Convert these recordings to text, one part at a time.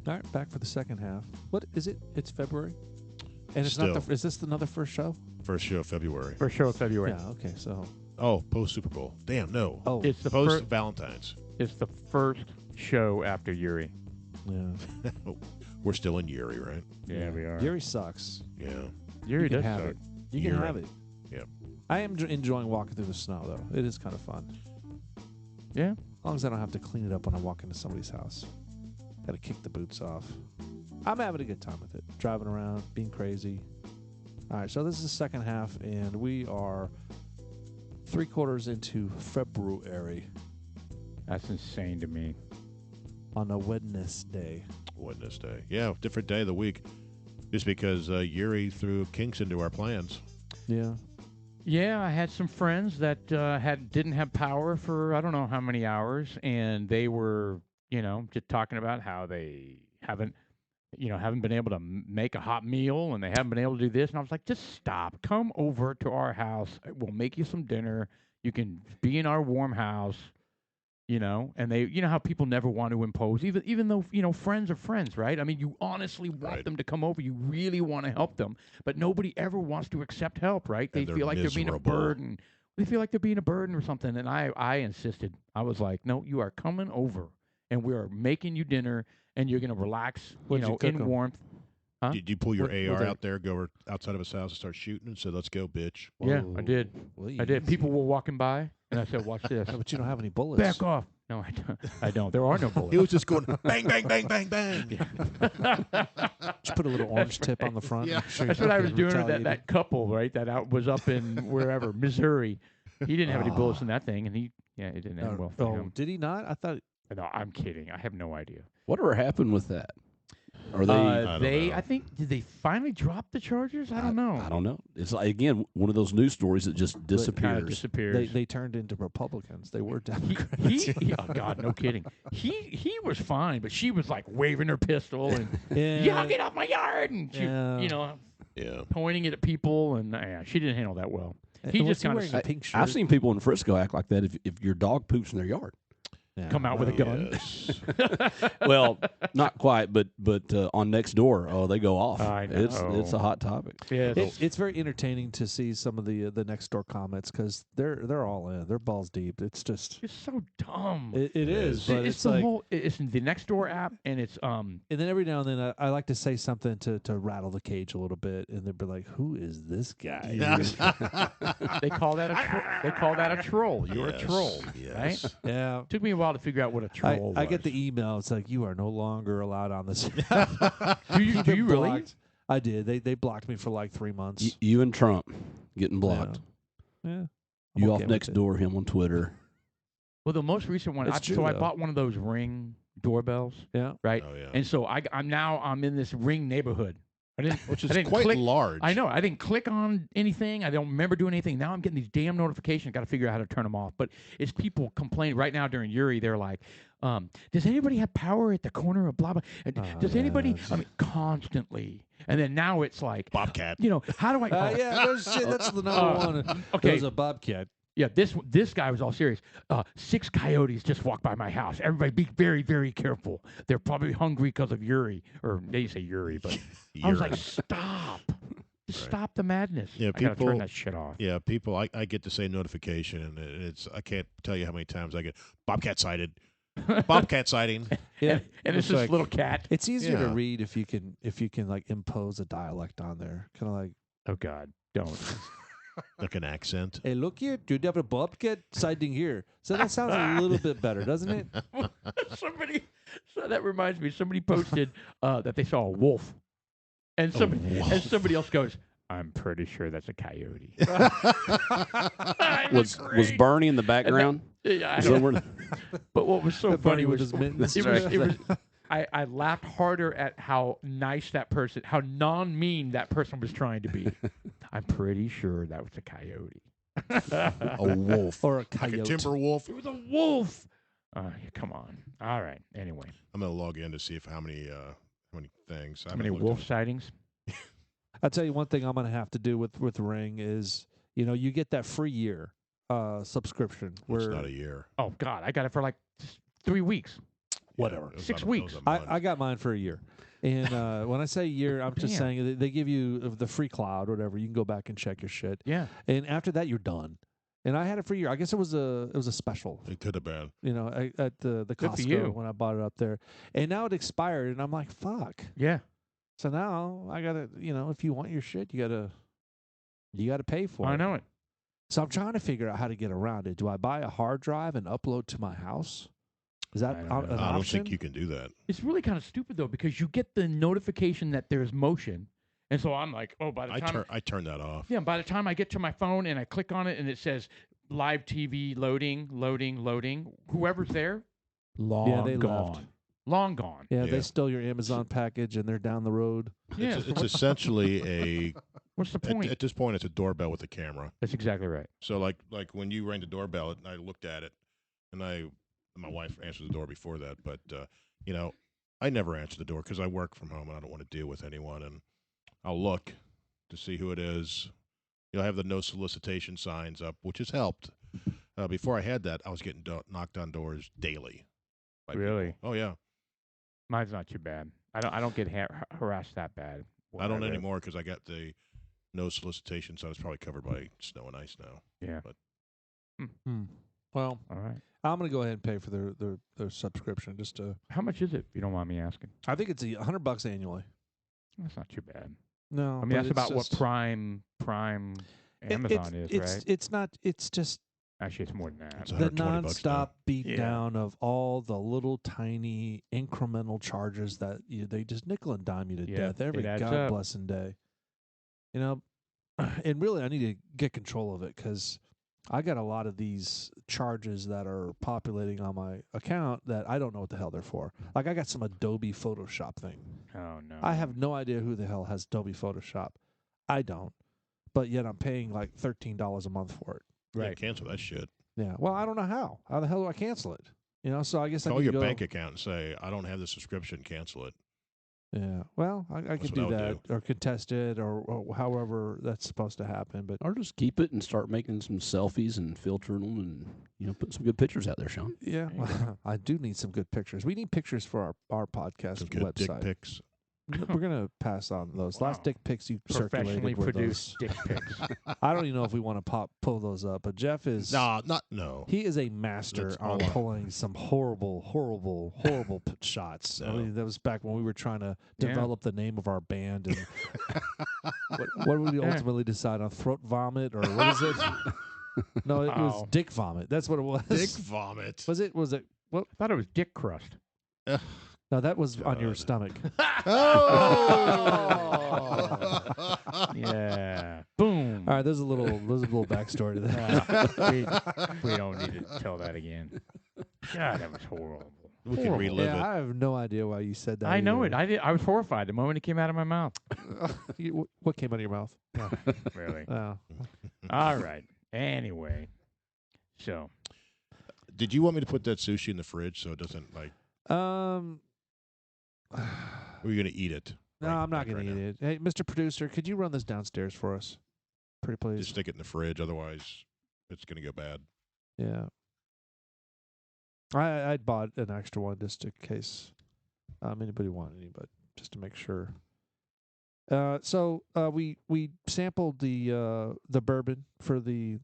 All right, back for the second half. What is it? It's February, and it's Still. not. Is this another first show? First show of February. First show of February. Yeah. Okay. So. Oh, post Super Bowl. Damn, no. Oh. It's the Post first. Valentine's. It's the first show after Yuri. Yeah. We're still in Yuri, right? Yeah, we are. Yuri sucks. Yeah. Yuri You can does have suck. it. You can Yuri. have it. Yep. I am enjoying walking through the snow, though. It is kind of fun. Yeah. As long as I don't have to clean it up when I walk into somebody's house. Got to kick the boots off. I'm having a good time with it. Driving around, being crazy. All right, so this is the second half, and we are 3/4 into February That's insane to me. on a Wednesday. Wednesday. Yeah, different day of the week. Just because Yuri threw kinks into our plans. Yeah. Yeah, I had some friends that didn't have power for I don't know how many hours, and they were, just talking about how they haven't been able to make a hot meal, and they haven't been able to do this. And I was like, just stop. Come over to our house. We'll make you some dinner. You can be in our warm house. And they, how people never want to impose, even though, friends are friends, right? I mean, you honestly want Right. them to come over. You really want to help them, but nobody ever wants to accept help, right? They And they're feel like they're being a miserable. burden. They feel like they're being a burden or something. And I insisted. I was like, no, you are coming over, and we are making you dinner, and you're going to relax, What'd you cook in 'em? warmth. Huh? Did you pull your What- AR what they- out there, go outside of his house and start shooting and said, let's go, bitch? Yeah, I Whoa. did. Well, I did. People were walking by, and I said, watch this. No, but you don't have any bullets. Back off. No, I don't. I don't. There are no bullets. He was just going bang, bang, bang, bang, bang. Just put a little orange tip on the front. Yeah. Make sure That's you're what I not was getting doing with retaliated. that couple, right? That was up in wherever, Missouri. He didn't have any bullets in that thing, and it didn't end well for him. Did he not? I thought. No, I'm kidding. I have no idea. Whatever happened with that? Are they? don't know. I think, did they finally drop the charges? I don't know. I don't know. It's like, again, one of those news stories that just Kind of disappears. disappears. They turned into Republicans. They were he, Democrats. oh God, no kidding. He was fine, but she was like waving her pistol and yeah. get off my yard, and she, Yeah. Yeah. pointing it at people, and she didn't handle that well. He Was just kind wearing of a pink shirt. I've seen people in Frisco act like that if your dog poops in their yard. Yeah, come out with a gun. Yes. Well, not quite, but on next door, they go off. I It's know. a hot topic. Yeah, It's very entertaining to see some of the next door comments because they're all in. They're balls deep. It's just it's so dumb. it is, but it's it's the like, whole. It's the next door app, and it's and then every now and then I like to say something to rattle the cage a little bit, and they'd be like, "Who is this guy?" they call that a troll. You're a troll, right? Yes. Yeah. Took me a while to figure out what a troll was. I get the email. It's like, you are no longer allowed on this. Do you You've been really? blocked. I did. They blocked me for like 3 months. You and Trump getting blocked. Yeah. I'm You okay off with next it. door, him on Twitter. Well, the most recent one. It's true, I though. bought one of those Ring doorbells, Yeah. right? Oh, yeah. And so I'm in this Ring neighborhood. I didn't, Which is I didn't quite click, large. I know. I didn't click on anything. I don't remember doing anything. Now I'm getting these damn notifications. Got to figure out how to turn them off. But it's people complaining right now during Yuri. They're like, does anybody have power at the corner of blah blah? Does anybody? yeah. I mean, constantly. And then now it's like, Bobcat. how do I? Yeah, that's the number one. okay. There's a bobcat. Yeah, this guy was all serious. 6 coyotes just walked by my house. Everybody be very, very careful. They're probably hungry because of Yuri. Or they say Yuri, but I was like, stop. Just stop the madness. Yeah, I gotta turn people- that shit off. Yeah, people, I get the same notification, and it's I can't tell you how many times I get Bobcat sighted. Bobcat sighting. Yeah. And it's It's this like- little cat. It's easier to Yeah. read if you can like impose a dialect on there. Kind of like, Oh, God. Don't. Like an accent. hey, look here, dude, you have a bobcat sighting here. So that sounds a little bit better, doesn't it? So that reminds me, somebody posted that they saw a wolf. And somebody else goes, I'm pretty sure that's a coyote. Was Bernie in the background? Yeah, I So know. we're- But what was so Bernie funny with was his mittens. it was I laughed harder at how nice that person, how non-mean that person was trying to be. I'm pretty sure that was a coyote. a wolf. Or a Like a coyote. timber wolf. It was a wolf. Come on. All right. Anyway, I'm gonna log in to see how many things. I how many haven't looked wolf at- sightings? I'll tell you one thing I'm going to have to do with Ring is, you get that free year subscription. It's Where not a year. Oh God, I got it for like 3 weeks. whatever. It was 6 about a- it weeks. was a month. I got mine for a year. And when I say year, I'm just Damn. saying they give you the free cloud, whatever. You can go back and check your shit. Yeah. And after that, you're done. And I had it for a year. I guess it was a special, It could have been. at the Good for Costco you. when I bought it up there. And now it expired, and I'm like, fuck. Yeah. So now I gotta, if you want your shit, you gotta pay for it. I know it. So I'm trying to figure out how to get around it. Do I buy a hard drive and upload to my house? Is that I don't an know. I don't option? think you can do that. It's really kind of stupid though because you get the notification that there's motion, and so I'm like, oh, by the time I turned that off. yeah, by the time I get to my phone and I click on it and it says live TV loading, whoever's there, long they gone, left. long gone. Yeah, Yeah. they stole your Amazon package and they're down the road. Yeah, It's essentially what's the point? at this point, it's a doorbell with a camera. That's exactly right. So like when you rang the doorbell, and I looked at it, and my wife answered the door before that, but I never answer the door because I work from home and I don't want to deal with anyone, and I'll look to see who it is. You'll have the no solicitation signs up, which has helped. Before I had that, I was getting knocked on doors daily. by Really? people. Oh yeah, Mine's not too bad. I don't get harassed that bad. where I don't live. anymore because I got the no solicitation, so it's probably covered by snow and ice now. Yeah. Well, All right. I'm gonna go ahead and pay for their subscription just to. How much is it? If you don't mind me asking. I think it's $100 annually. That's not too bad. No, I mean, but that's it's about what just- Prime Amazon is, right? It's not. It's just Actually, it's more than that. It's the $120 now. nonstop beat Yeah. down of all the little tiny incremental charges that they just nickel and dime you to Yeah, death every it adds God up. blessing day. And really, I need to get control of it because I got a lot of these charges that are populating on my account that I don't know what the hell they're for. Like I got some Adobe Photoshop thing. Oh no. I have no idea who the hell has Adobe Photoshop. I don't. But yet I'm paying like $13 a month for it. Yeah, Right. cancel that shit. Yeah. Well, I don't know how. How the hell do I cancel it? So I guess I Call need your to go. bank account and say, I don't have the subscription, cancel it. Yeah. Well, I That's could what do I would that or contest it or however that's supposed to happen. But Or just keep it and start making some selfies and filtering them and put some good pictures out there, Sean. yeah, I do need some good pictures. We need pictures for our podcast Some good dick website. pics. We're gonna pass on those. Wow. Last dick pics you Professionally circulated were produced those. dick pics. I don't even know if we want to pull those up, but Jeff is. No. He is a master That's on all I- pulling some horrible shots. I No. mean, that was back when we were trying to Yeah. develop the name of our band. And what did we Yeah. ultimately decide on? Throat vomit or what is it? No, it was Oh. dick vomit. That's what it was. Dick vomit. Was it? What? I thought it was dick crust. No, that was on your God. stomach. Oh! Yeah. Boom. All right, there's a little backstory to that. we don't need to tell that again. God, that was horrible. We can Horrible. relive Yeah, it. I have no idea why you said that. I know it. either. I was horrified the moment it came out of my mouth. What came out of your mouth? Really. Oh. All right. Anyway. So. Did you want me to put that sushi in the fridge so it doesn't like? No, Or are you gonna eat it? I'm not going right to now? eat it. Hey, Mr. Producer, could you run this downstairs for us? Pretty please. Just stick it in the fridge, otherwise it's gonna go bad. Yeah. I bought an extra one just in case anybody wanted any, but just to make sure. So we sampled the bourbon for the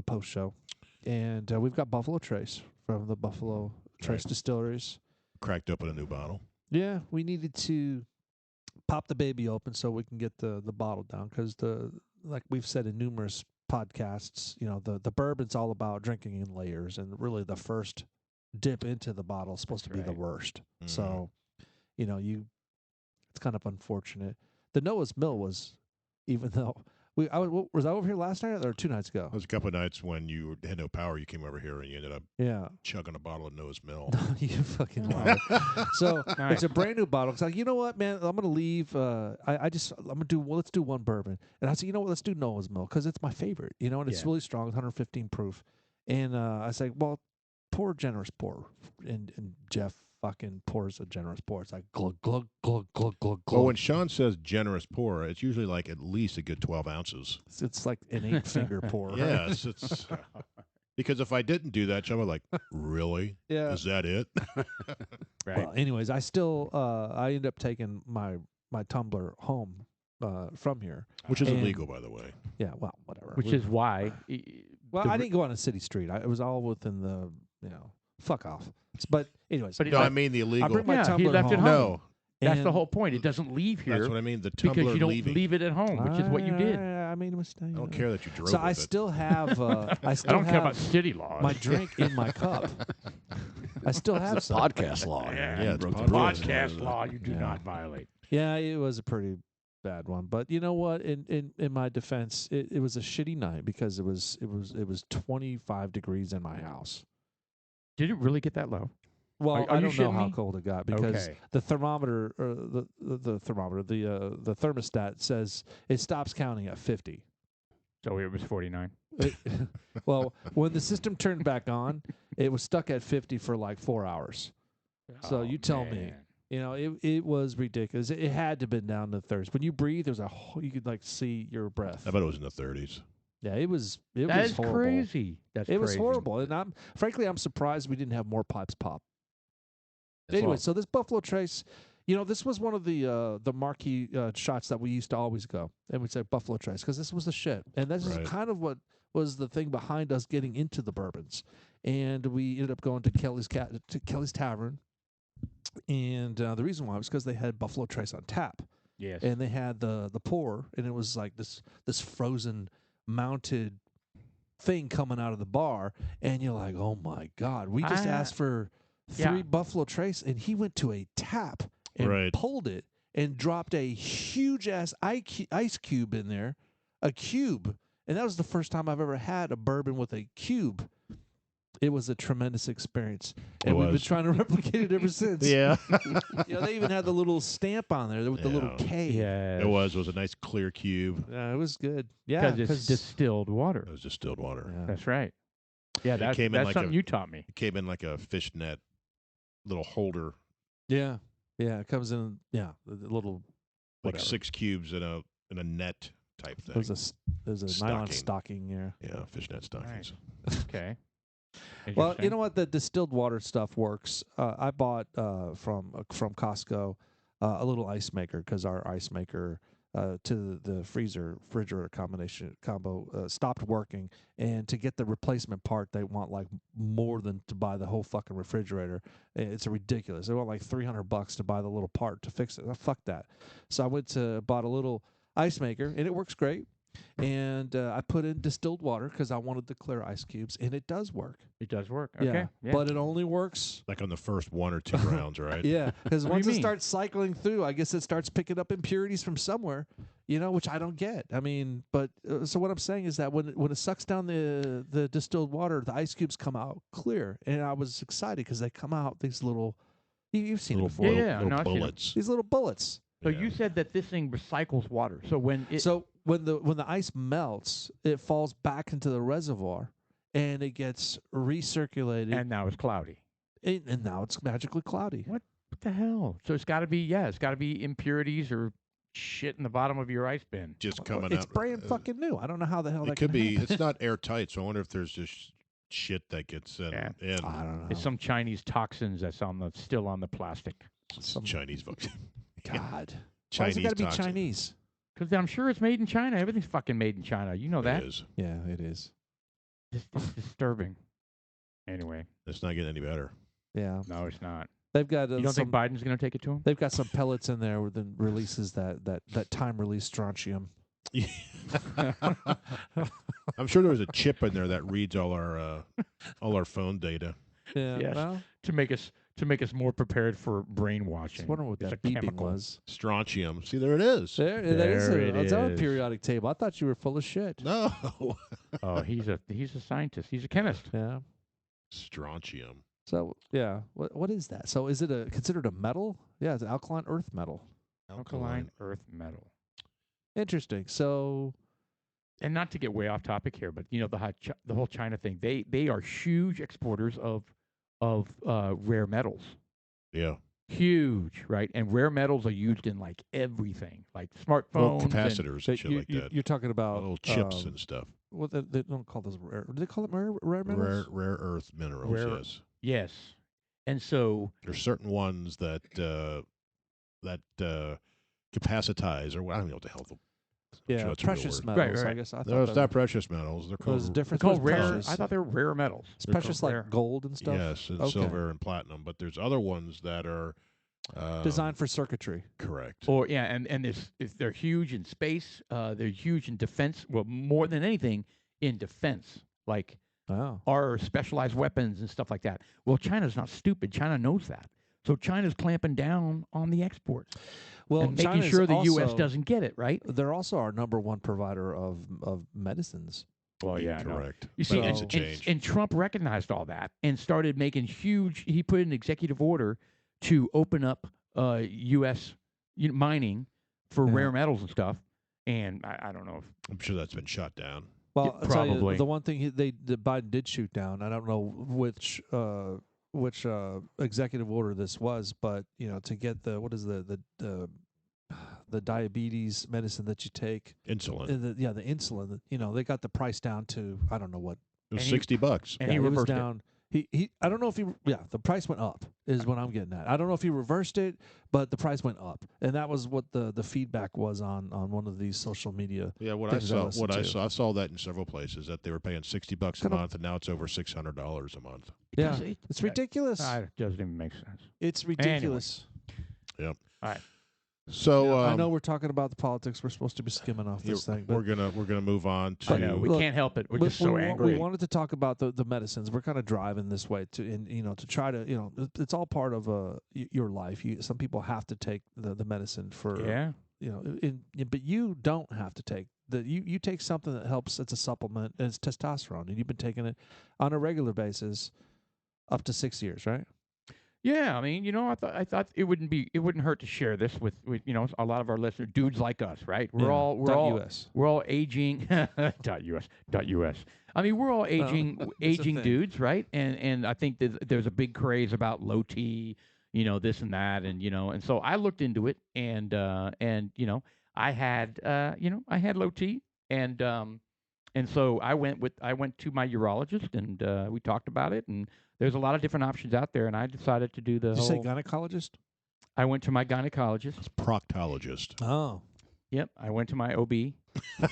post show, and we've got Buffalo Trace from the Buffalo Trace Right. Distilleries. Cracked open a new bottle. Yeah, we needed to pop the baby open so we can get the bottle down because like we've said in numerous podcasts, the bourbon's all about drinking in layers, and really the first dip into the bottle is supposed That's to be the right. worst. Mhm. So, it's kind of unfortunate. The Noah's Mill was, even though was I over here last night or 2 nights ago? There was a couple of nights when you had no power. You came over here and you ended up Yeah, chugging a bottle of Noah's Mill. you fucking liar. So Nice. it's a brand new bottle. It's like, you know what, man? I'm gonna leave. Let's do one bourbon, and I said, you know what? Let's do Noah's Mill because it's my favorite. And it's Yeah. really strong, 115 proof. And I say, well, pour a generous pour, and Jeff fucking pours a generous pour. It's like glug glug glug glug glug glug. Well, when Sean says generous pour, it's usually like at least a good 12 ounces. It's like an 8-finger pour. Yes, it's because if I didn't do that, Sean would like, really? Yeah. Is that it? Right. Well, anyways, I still I ended up taking my tumbler home from here. Which is And- illegal, by the way. Yeah, well, whatever. Which We- is why. well, the I r- didn't go on a city street. It was all within the fuck off. But anyways, But it- No, I- I mean the I illegal. bring my Yeah, he tumbler left it home. home. No, That's the and- whole point. It doesn't leave here that's what I mean. The tumbler because you don't leaving. leave it at home, which is what you did. I made a mistake. I don't care that you drove So with I it. still have. I still I don't have care about city laws. my drink in my cup. I still have some. Podcast law. Yeah, Yeah, it's Broke the podcast rules. podcast law you do Yeah. not violate. Yeah, it was a pretty bad one. But you know what? In my defense, it was a shitty night because it was 25 degrees in my house. Did it really get that low? Well, Are I you don't know shitting how me? cold it got because Okay. the thermometer, the thermometer, the thermostat says it stops counting at 50. So it was 49. Well, when the system turned back on, it was stuck at 50 for like 4 hours. So you tell me. man. You know, it was ridiculous. It had to have been down to thirst. When you breathe, there's you could like see your breath. I bet it was in the 30s. Yeah, it was. It That was is horrible. crazy. That's It was crazy. horrible, and I'm surprised we didn't have more pipes pop. That's Anyway, all. so this Buffalo Trace, this was one of the marquee shots that we used to always go, and we'd say Buffalo Trace because this was the shit, and this Right. is kind of what was the thing behind us getting into the bourbons, and we ended up going to Kelly's Tavern, and the reason why was because they had Buffalo Trace on tap, Yes. and they had the pour, and it was like this frozen mounted thing coming out of the bar, and you're like, oh my god, we just asked for 3 yeah. Buffalo Trace, and he went to a tap and Right. pulled it and dropped a huge ass ice cube in there, a cube, and that was the first time I've ever had a bourbon with a cube. It was a tremendous experience, and we've been was. trying to replicate it ever since. Yeah. They even had the little stamp on there with the little Yeah. K. Yeah. It was. It was a nice clear cube. It was good. Yeah, Because it's distilled water. It was distilled water. yeah. That's right. Yeah, It that's came in like something a- you taught me. It came in like a fishnet little holder, Yeah, it comes in. Yeah, the little like whatever. 6 cubes in a net type thing. There's a nylon Stocking. stocking. Yeah. Yeah, fishnet stockings. Okay. Well, you Interesting. know what? The distilled water stuff works. I bought from Costco a little ice maker because our ice maker to the refrigerator combo stopped working, and to get the replacement part, they want like more than to buy the whole fucking refrigerator. It's ridiculous. They want like $300 to buy the little part to fix it. Fuck that. So I bought a little ice maker, and it works great. And I put in distilled water because I wanted the clear ice cubes, and it does work. It does work. Okay. Yeah. But it only works. Like on the first 1 or 2 rounds, right? Yeah, because What do you once it mean? starts cycling through, I guess it starts picking up impurities from somewhere, which I don't get. I mean, but so what I'm saying is that when it sucks down the distilled water, the ice cubes come out clear, and I was excited because they come out these little. You've seen it Little, before. Yeah, little, yeah, little no, I've seen 'em. bullets. These little bullets. So Yeah. you said that this thing recycles water. So when it So when the ice melts, it falls back into the reservoir, and it gets recirculated, and now it's cloudy. and now it's magically cloudy. What the hell? So it's got to be impurities or shit in the bottom of your ice bin. Just coming It's out. brand fucking new. I don't know how the hell that It could can be. happen. It's not airtight, so I wonder if there's just shit that gets in. Yeah. in. I don't know. It's some Chinese toxins that's still on the plastic. Some Chinese. God. Why's Chinese it got to be toxin. Chinese? Because I'm sure it's made in China. Everything's fucking made in China. You know that. It is. Yeah, it is. It's disturbing. Anyway, It's not getting any better. Yeah, no, it's not. they've got You don't some. think Biden's going to take it to him? They've got some pellets in there that releases that time release strontium. I'm sure there was a chip in there that reads all our phone data. Yeah. Yes. Well, To make us more prepared for I brainwashing. was wondering what It's that a beeping chemical. was. Strontium. See, there it is. That is There it it's on a is. periodic table. I thought you were full of shit. No. Oh, he's a scientist. He's a chemist. Yeah. Strontium. So yeah, what is that? So is it considered a metal? Yeah, it's an alkaline earth metal. Alkaline earth metal. Interesting. So And not to get way off topic here, but the whole China thing. They are huge exporters of rare metals. Yeah. Huge, right? And rare metals are used in like everything, like smartphones. Well, and- capacitors and shit like that. you're talking about Little chips and stuff. Well, they don't call those rare. Do they call them rare metals? Rare earth minerals. Rare- Yes. Yes. And so, There's certain ones that capacitize, or I don't know what the hell. Yeah, That's a real precious word. metals. Right. I guess I No, thought it's not precious metals. They're there's a called difference. they're called What's rare. precious? I thought they were rare metals. It's precious called like rare. gold and stuff. yes, and Okay. silver and platinum. But there's other ones that are Designed for circuitry. correct. Or yeah, and they're huge in space. They're huge in defense. Well, more than anything in defense, like Oh. our specialized weapons and stuff like that. Well, China's not stupid. China knows that. So China's clamping down on the exports Well, and making China's sure the U.S. also- doesn't get it, right? They're also our number one provider of medicines. Well, yeah, no. correct. You see, That needs to and, change. and Trump recognized all that and started making huge. He put an executive order to open up U.S. Mining for Yeah. rare metals and stuff. And I don't know if I'm sure that's been shut down. Well, Yeah, I'll tell you, probably. the one thing that Biden did shoot down. I don't know which executive order this was, but to get the diabetes medicine that you take, Insulin. the insulin. They got the price down to I don't know what. It was And he- $60. and he it was reversed it. down. He I don't know if the price went up is what I'm getting at. I don't know if he reversed it, but the price went up, and that was what the feedback was on one of these social media. Yeah, what things I listen to. I saw that in several places that they were paying $60 a Kinda- month, and now it's over $600 a month. It Yeah, does- it's ridiculous. It doesn't even make sense. It's ridiculous. So I know we're talking about the politics. We're supposed to be skimming off this thing, but we're gonna move on to. I know we Look, can't help it. We're we- just so we, angry. We wanted to talk about the medicines. We're kind of driving this way to try to it's all part of your life. Some people have to take the medicine for Yeah. but you don't have to take you take something that helps. It's a supplement. And it's testosterone, and you've been taking it on a regular basis up to 6 years, right? Yeah, I mean, I thought it wouldn't hurt to share this with a lot of our listeners, dudes like us, right? We're all US. we're all aging .us. I mean, we're all aging thing. dudes, right? And I think there's a big craze about low T, this and that, and so I looked into it, and I had low T, and so I went to my urologist, and we talked about it, and there's a lot of different options out there, and I decided to do the Did you say whole. gynecologist? I went to my gynecologist. It's proctologist. Oh, Yep, I went to my OB.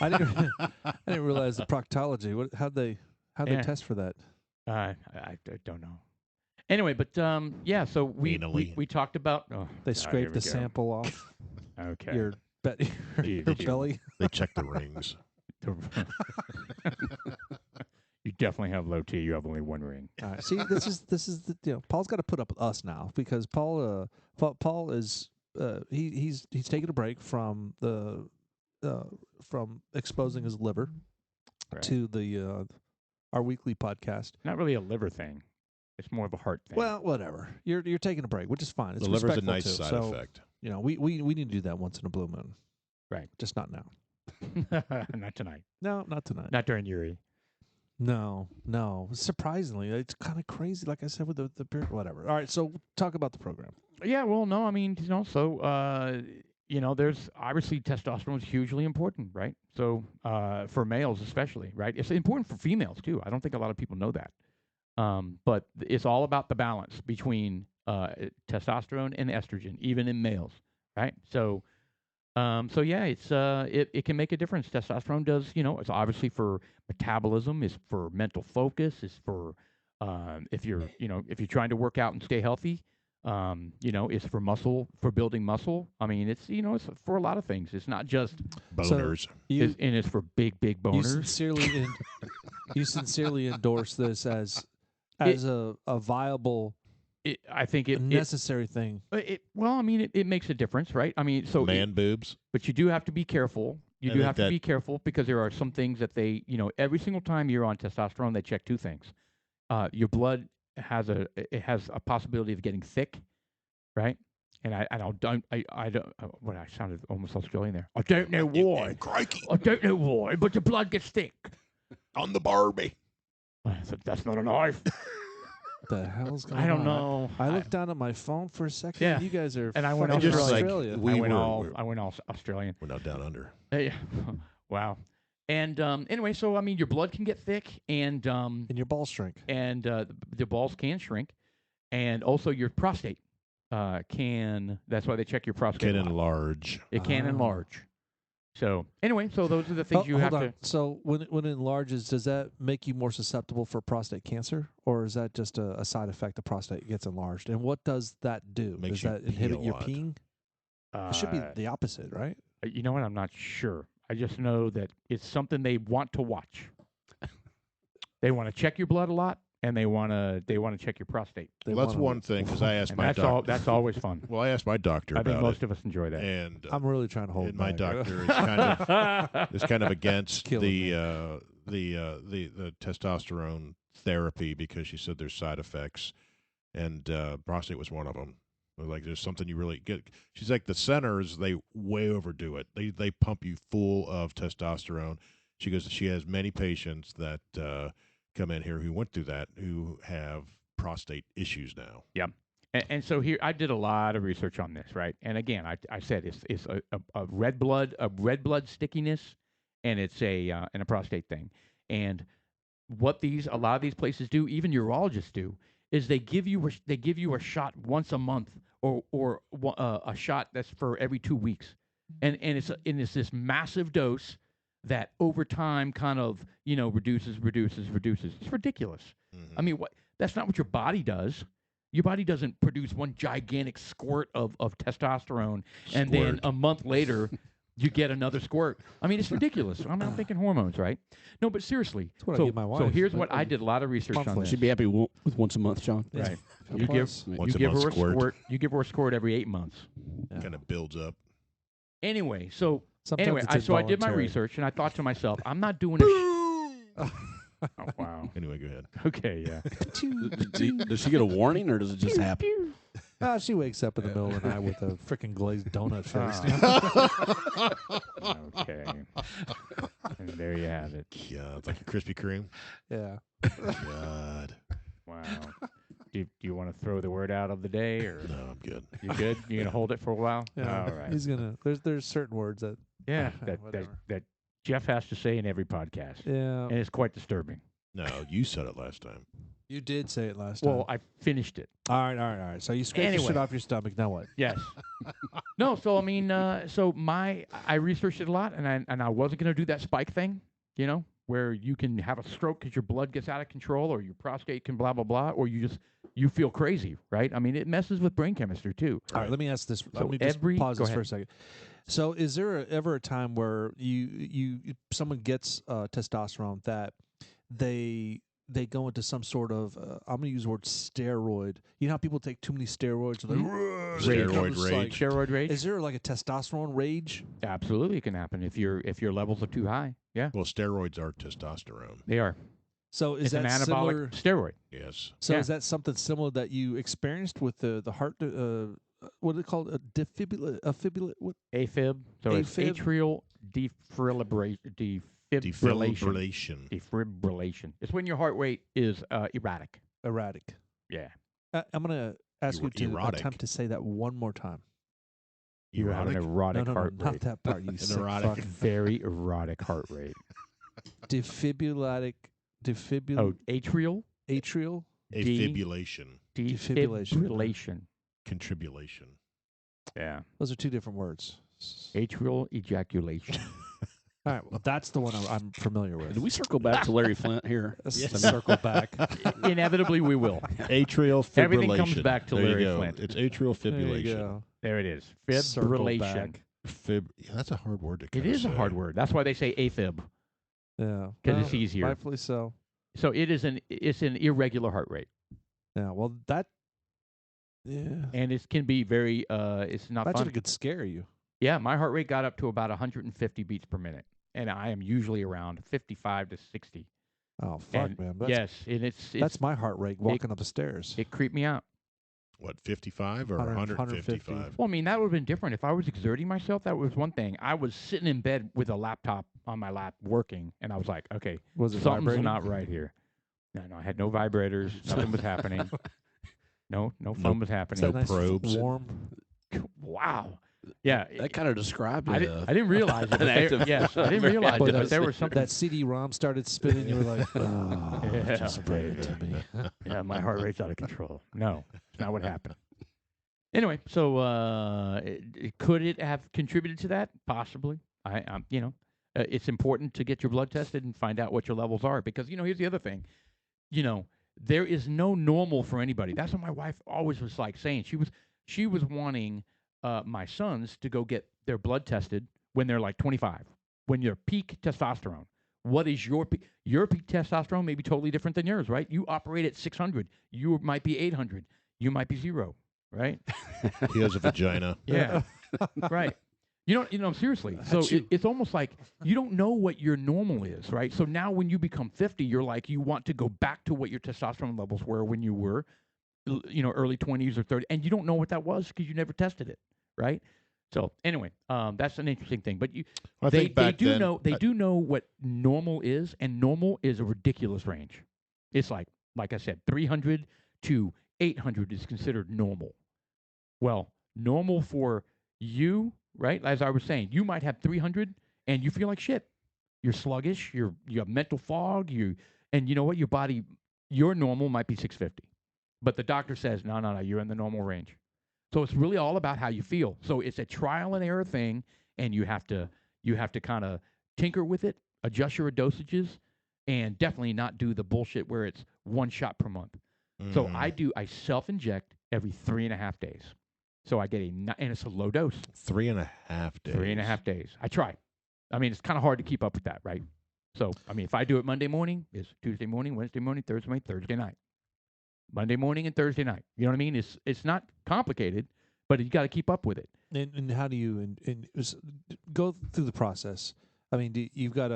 I didn't realize the proctology. How'd they Yeah. test for that? I don't know. Anyway, but yeah, so we Anally. talked about. Oh, They God, scraped here we the go. sample off Okay. your You- your you- belly. They check the rings. You definitely have low T. You have only one ring. All right. See, this is the Paul's got to put up with us now because Paul is he's taking a break from from exposing his liver Right. to the our weekly podcast. Not really a liver thing. It's more of a heart thing. Well, whatever. You're taking a break, which is fine. It's The liver's a respectful nice too. side So, effect. we need to do that once in a blue moon. Right. Just not now. Not tonight. No, not tonight. Not during Yuri. No. Surprisingly, it's kind of crazy. Like I said with the beer, whatever. All right, so talk about the program. Yeah, well, no, I mean, so there's obviously testosterone is hugely important, right? So for males especially, right? It's important for females too. I don't think a lot of people know that. But it's all about the balance between testosterone and estrogen, even in males, right? So yeah, it can make a difference. Testosterone does, it's obviously for metabolism, it's for mental focus, it's for if you're trying to work out and stay healthy. It's for building muscle. I mean, it's for a lot of things. It's not just Boners. and it's for big You boners. you sincerely endorse this as a viable, I think it necessary thing. well, I mean, it makes a difference, right? I mean, so Man boobs. but you do have to be careful. You I do think have to that- be careful because there are some things that they, every single time you're on testosterone, they check two things. Your blood has a possibility of getting thick, right? And I sounded almost Australian there. I don't know why. Crikey. I don't know why, but the blood gets thick. On the Barbie. I said, that's not a knife. What the hell's going on? I don't know. I looked down at my phone for a second. Yeah. You guys are And I went fucking just like Australia. we I went were- all we're- I went all Australian. We're now down under. Yeah. Wow. And anyway, so I mean, your blood can get thick, and and your balls shrink. the balls can shrink, And also your prostate can. That's why they check your prostate. Can a lot. enlarge. It can Ah. enlarge. So anyway, so those are the things you have hold to. on. So when it enlarges, does that make you more susceptible for prostate cancer, or is that just a side effect? The prostate gets enlarged, and what does that do? Makes Does you that pee inhibit a your lot. peeing? It should be the opposite, right? You know what? I'm not sure. I just know that it's something they want to watch. They want to check your blood a lot, and they want to check your prostate. Well, that's one thing because I asked And my doctor. that's always fun. Well, I asked my doctor I think about most it, of us enjoy that. and I'm really trying to hold and my back. doctor is kind of against Killing the testosterone therapy because she said there's side effects, and prostate was one of them. Like there's something you really get. She's like the centers they way overdo it. They pump you full of testosterone. She goes. She has many patients that come in here who went through that who have prostate issues now. And so here, I did a lot of research on this, right? And again, I said it's a red blood stickiness, and it's and a prostate thing. And what a lot of these places do, even urologists do, is they give you a shot once a month or a shot that's for every 2 weeks, and it's this massive dose that over time kind of reduces. It's ridiculous. Mm-hmm. I mean, that's not what your body does. Your body doesn't produce one gigantic squirt of testosterone, and then a month later, you get another squirt. I mean, it's ridiculous. I'm thinking hormones, right? No, but seriously. That's what so, I give my wife. So here's what I did a lot of research on Monthly. this. She'd be happy with once a month, Sean. Right. Yeah. You give Once a her month a squirt. squirt. You give her a squirt every 8 months. Yeah. Kind of builds up. Anyway, so Sometimes it's so I did my involuntary. research, and I thought to myself, I'm not doing a. Oh, wow. Anyway, go ahead. Okay, yeah. Does she get a warning, or does it just happen? She wakes up in the middle of the night with a freaking glazed donut face. Okay. And there you have it. Yeah, it's like a Krispy Kreme. Yeah. God. Wow. Do you want to throw the word out of the day, or No, I'm good. you good? You gonna hold it for a while? Yeah. All right. He's gonna. There's certain words that. Yeah. That Whatever. Jeff has to say in every podcast, Yeah. and it's quite disturbing. No, you said it last time. You did say it last time. Well, I finished it. All right. So you scraped the Anyway. shit off your stomach. Now what? Yes. No. So I mean, I researched it a lot, and I wasn't gonna do that spike thing, where you can have a stroke because your blood gets out of control, or your prostate can blah blah blah, or you feel crazy, right? I mean, it messes with brain chemistry too. All right. Let me ask this. So Let me just pause go this for ahead. a second. So, is there ever a time where someone gets testosterone that they go into some sort of I'm going to use the word steroid. You know how people take too many steroids? And Steroid rage. Like, Steroid rage? is there like a testosterone rage? Absolutely, it can happen if your levels are too high. Yeah, Well, steroids are testosterone. they are. So is It's that an anabolic similar? steroid. Yes. So yeah. is that something similar that you experienced with the heart? What are they called? A defibrillate? What? AFib. So it's AFib? atrial defibrillation. Defibrillation. Defibrillation. It's when your heart rate is erratic. Erratic. Yeah. I'm going to ask you to Erotic. attempt to say that one more time. You have an Erotic? erotic No, heart not rate. that part. You sick erotic. fuck. Very erotic heart rate. Defibrillatic. Oh, atrial Atrial. Afibrillation. Defibrillation. defibrillation. Contribulation. Yeah. Those are two different words. Atrial ejaculation. All right. Well, that's the one I'm familiar with. Did we circle back to Larry Flint here? Let's Yes. circle back. Inevitably, we will. Atrial fibrillation. Everything comes back to There you Larry go. Flint. It's atrial There you fibrillation. go. There it is. Circle Fibrillation. back. Yeah, that's a hard word to It kinda is a say. hard word. That's why they say AFib, Yeah. because it's Well, easier. Rightfully so. So it's an irregular heart rate, Yeah. Well, that. Yeah. and it can be very. It's not Imagine fun. it could scare you. Yeah, my heart rate got up to about 150 beats per minute, and I am usually around 55 to 60. Oh fuck, And man. yes, and That's my heart rate walking up the stairs. it creeped me out. What, 55 or 100, 155? Well, I mean, that would have been different if I was exerting myself. That was one thing. I was sitting in bed with a laptop on my lap working, and I was like, okay, Was it something's vibrating? not right here. No, I had no vibrators. Nothing was happening. No phone was happening. No Nice probes. Warm. Wow. Yeah, That kind of described I didn't realize it. But an there, act of yes, I didn't realize But it, but there was something. that CD-ROM started spinning. You were like, oh, Yeah, just bring it to me. Yeah, my heart rate's out of control. No, it's not what happened. Anyway, so could it have contributed to that? Possibly. It's important to get your blood tested and find out what your levels are because here's the other thing. There is no normal for anybody. That's what my wife always was like saying. She was wanting my sons to go get their blood tested when they're like 25, when you're peak testosterone. What is your peak? Your peak testosterone may be totally different than yours, right? You operate at 600. You might be 800. You might be 0, right? He has a vagina. Yeah, right. Seriously. So it's almost like you don't know what your normal is, right? So now when you become 50, you're like, you want to go back to what your testosterone levels were when you were, early 20s or 30, and you don't know what that was because you never tested it, right? So anyway, that's an interesting thing. But they do know what normal is, and normal is a ridiculous range. It's like I said, 300 to 800 is considered normal. Well, normal for you, right? As I was saying, you might have 300 and you feel like shit. You're sluggish. You have mental fog. And you know what? Your normal might be 650, but the doctor says no, you're in the normal range. So it's really all about how you feel. So it's a trial and error thing, and you have to kind of tinker with it, adjust your dosages, and definitely not do the bullshit where it's 1 shot per month. So I self-inject every 3.5 days. So I get and it's a low dose. 3.5 days. 3.5 days. I try. I mean, it's kind of hard to keep up with that, right? So, I mean, if I do it Monday morning, it's Tuesday morning, Wednesday morning, Thursday night. Monday morning and Thursday night. You know what I mean? It's not complicated, but you got to keep up with it. And how do you go through the process? I mean, you've got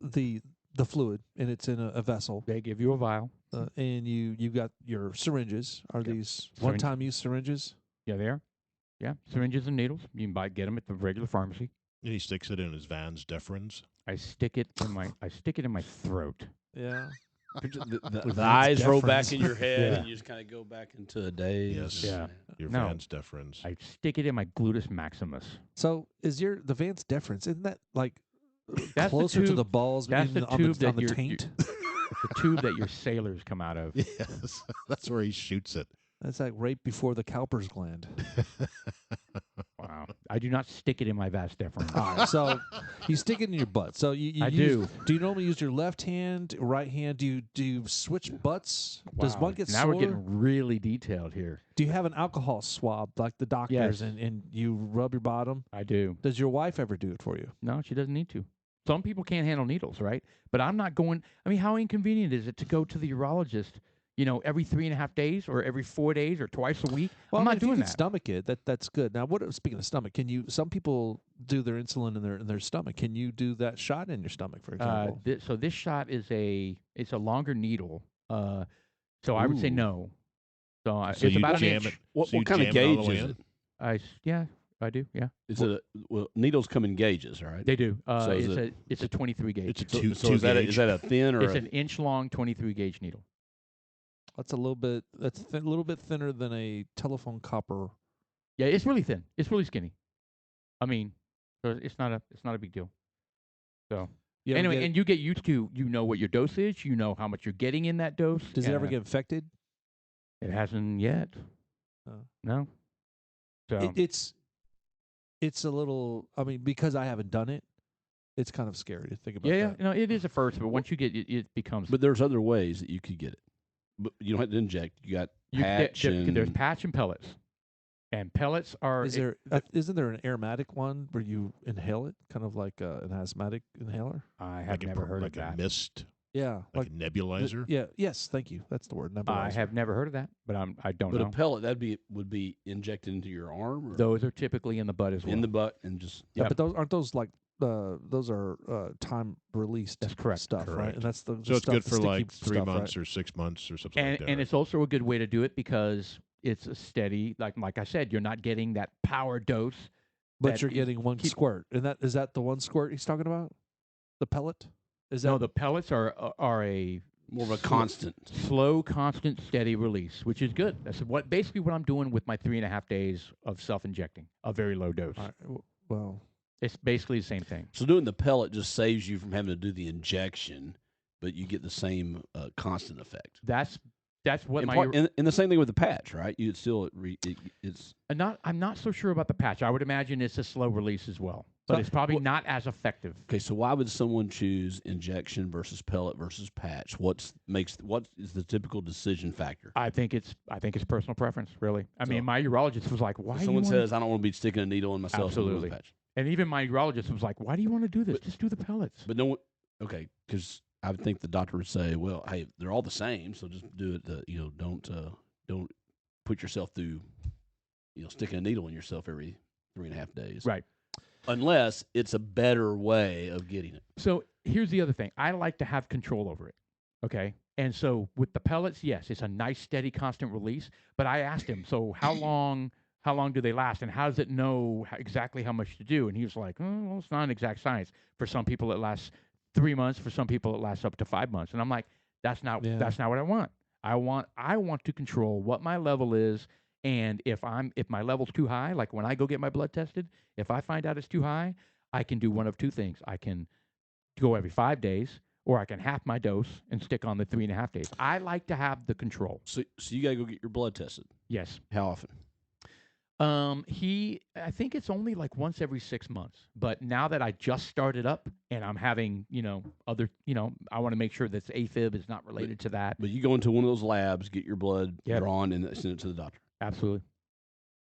the fluid, and it's in a vessel. They give you a vial. And you've got your syringes. Are these one-time use syringes? Yeah, they are. Yeah, syringes and needles. You can get them at the regular pharmacy. And he sticks it in his Vans deferens. I stick it in my throat. Yeah. The eyes roll back in your head, and you just kind of go back into a daze. Yes. Yeah. Your Vans deferens. I stick it in my gluteus maximus. So is the Vans deferens, isn't that like that's closer to the balls that's the tube on the taint? The tube that your sailors come out of. Yes. That's where he shoots it. That's like right before the Cowper's gland. Wow. I do not stick it in my vas deferens. All right, so you stick it in your butt. So I do. Do you normally use your left hand, right hand? Do you switch butts? Wow. Does one get now sore? We're getting really detailed here. Do you have an alcohol swab like the doctors and you rub your bottom? I do. Does your wife ever do it for you? No, she doesn't need to. Some people can't handle needles, right? But I'm not going. I mean, how inconvenient is it to go to the urologist, every 3.5 days or every 4 days or twice a week? Well, I'm not if doing you can that. Stomach it. That's good. Now, speaking of stomach, some people do their insulin in their stomach. Can you do that shot in your stomach, for example? So this shot is a longer needle. So I would say no. So it's about an inch. What kind of gauge is it? I do. Yeah. Is it needles come in gauges, right? They do. So it's a 23 gauge. It's a two is that a thin or? It's an inch long 23 gauge needle. That's a little bit. That's a little bit thinner than a telephone copper. Yeah, it's really thin. It's really skinny. I mean, so it's not a big deal. So anyway, and you get used to what your dose is. You know how much you're getting in that dose. Does it ever get infected? It hasn't yet. No. So it's a little. I mean, because I haven't done it, it's kind of scary to think about. Yeah, it is at first, but once you get it, it becomes. But there's other ways that you could get it. But you don't have to inject. You got patch. There's patch and pellets. And pellets are. Isn't there an aromatic one where you inhale it, kind of like an asthmatic inhaler? I have never heard of that. Like a mist. Yeah, like a nebulizer. Yes. Thank you. That's the word. Nebulizer. I have never heard of that, but I don't know. But a pellet would be injected into your arm. Or those are typically in the butt as well. In the butt and just. Yeah, but those like. Those are time released. That's correct. Stuff, correct. right? And that's the so it's good for like 3 stuff, months right? or 6 months or something like that. And it's also a good way to do it because it's a steady, like I said, you're not getting that power dose, but you're getting one squirt. And is that the one squirt he's talking about? The pellet? No, the pellets are More of a constant. slow, constant, steady release, which is good. That's basically what I'm doing with my 3.5 days of self-injecting a very low dose. All right. Well, It's basically the same thing. So doing the pellet just saves you from having to do the injection, but you get the same constant effect. That's what And the same thing with the patch, right? You still it's I'm not so sure about the patch. I would imagine it's a slow release as well, but it's probably not as effective. okay. So why would someone choose injection versus pellet versus patch? What is the typical decision factor? I think it's personal preference, really. I mean, my urologist was like, "Why?" If someone says, "I don't want to be sticking a needle in myself," Absolutely. Patch. And even my urologist was like, "Why do you want to do this? Just do the pellets." But no, okay, because I would think the doctor would say, "Well, hey, they're all the same, so just do it. Don't put yourself through, sticking a needle in yourself every 3.5 days, Right. Unless it's a better way of getting it." So here's the other thing. I like to have control over it. Okay. And so with the pellets, yes, it's a nice, steady, constant release. But I asked him, so how long do they last? And how does it know exactly how much to do? And he was like, well, it's not an exact science. For some people, it lasts 3 months. For some people, it lasts up to 5 months. And I'm like, that's not what I want. I want to control what my level is. And if my level's too high, like when I go get my blood tested, if I find out it's too high, I can do one of two things. I can go every 5 days, or I can half my dose and stick on the 3.5 days. I like to have the control. So you got to go get your blood tested. Yes. How often? I think it's only like once every 6 months. But now that I just started up and I'm having, I want to make sure that AFib is not related to that. But you go into one of those labs, get your blood Yep. drawn, and send it to the doctor. Absolutely.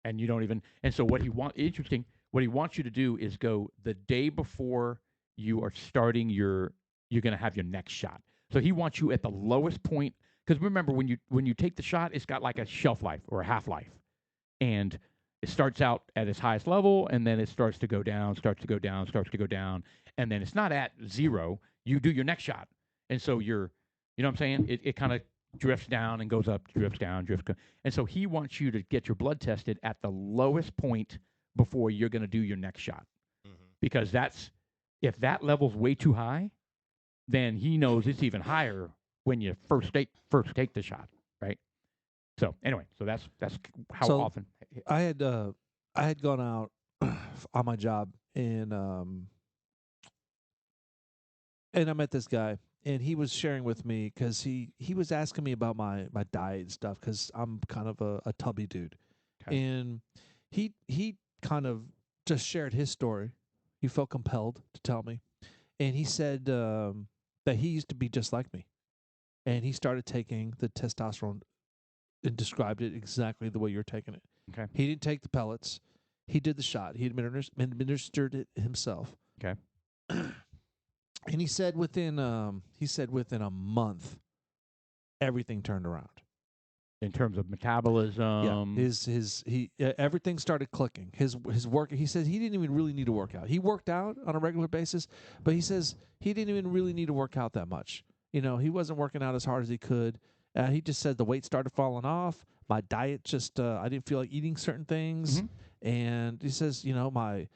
And you don't even. And so what he wants you to do is go the day before you are starting you're going to have your next shot. So he wants you at the lowest point, because remember when you take the shot, it's got like a shelf life or a half life, and it starts out at its highest level, and then it starts to go down, and then it's not at zero. You do your next shot, and so you know what I'm saying? It kind of drifts down and goes up, drifts down, and so he wants you to get your blood tested at the lowest point before you're going to do your next shot, because if that level's way too high, then he knows it's even higher when you first take the shot, right? So anyway, so that's how often. I had gone out on my job and I met this guy, and he was sharing with me because he was asking me about my diet and stuff, because I'm kind of a tubby dude, and he kind of just shared his story. He felt compelled to tell me, and he said that he used to be just like me, and he started taking the testosterone and described it exactly the way you're taking it. Okay. He didn't take the pellets. He did the shot. He administered it himself. Okay. And he said within a month, everything turned around. In terms of metabolism, everything started clicking. His work. He says he didn't even really need to work out. He worked out on a regular basis, but he says he didn't even really need to work out that much. He wasn't working out as hard as he could. He just said the weight started falling off. My diet just I didn't feel like eating certain things, and he says my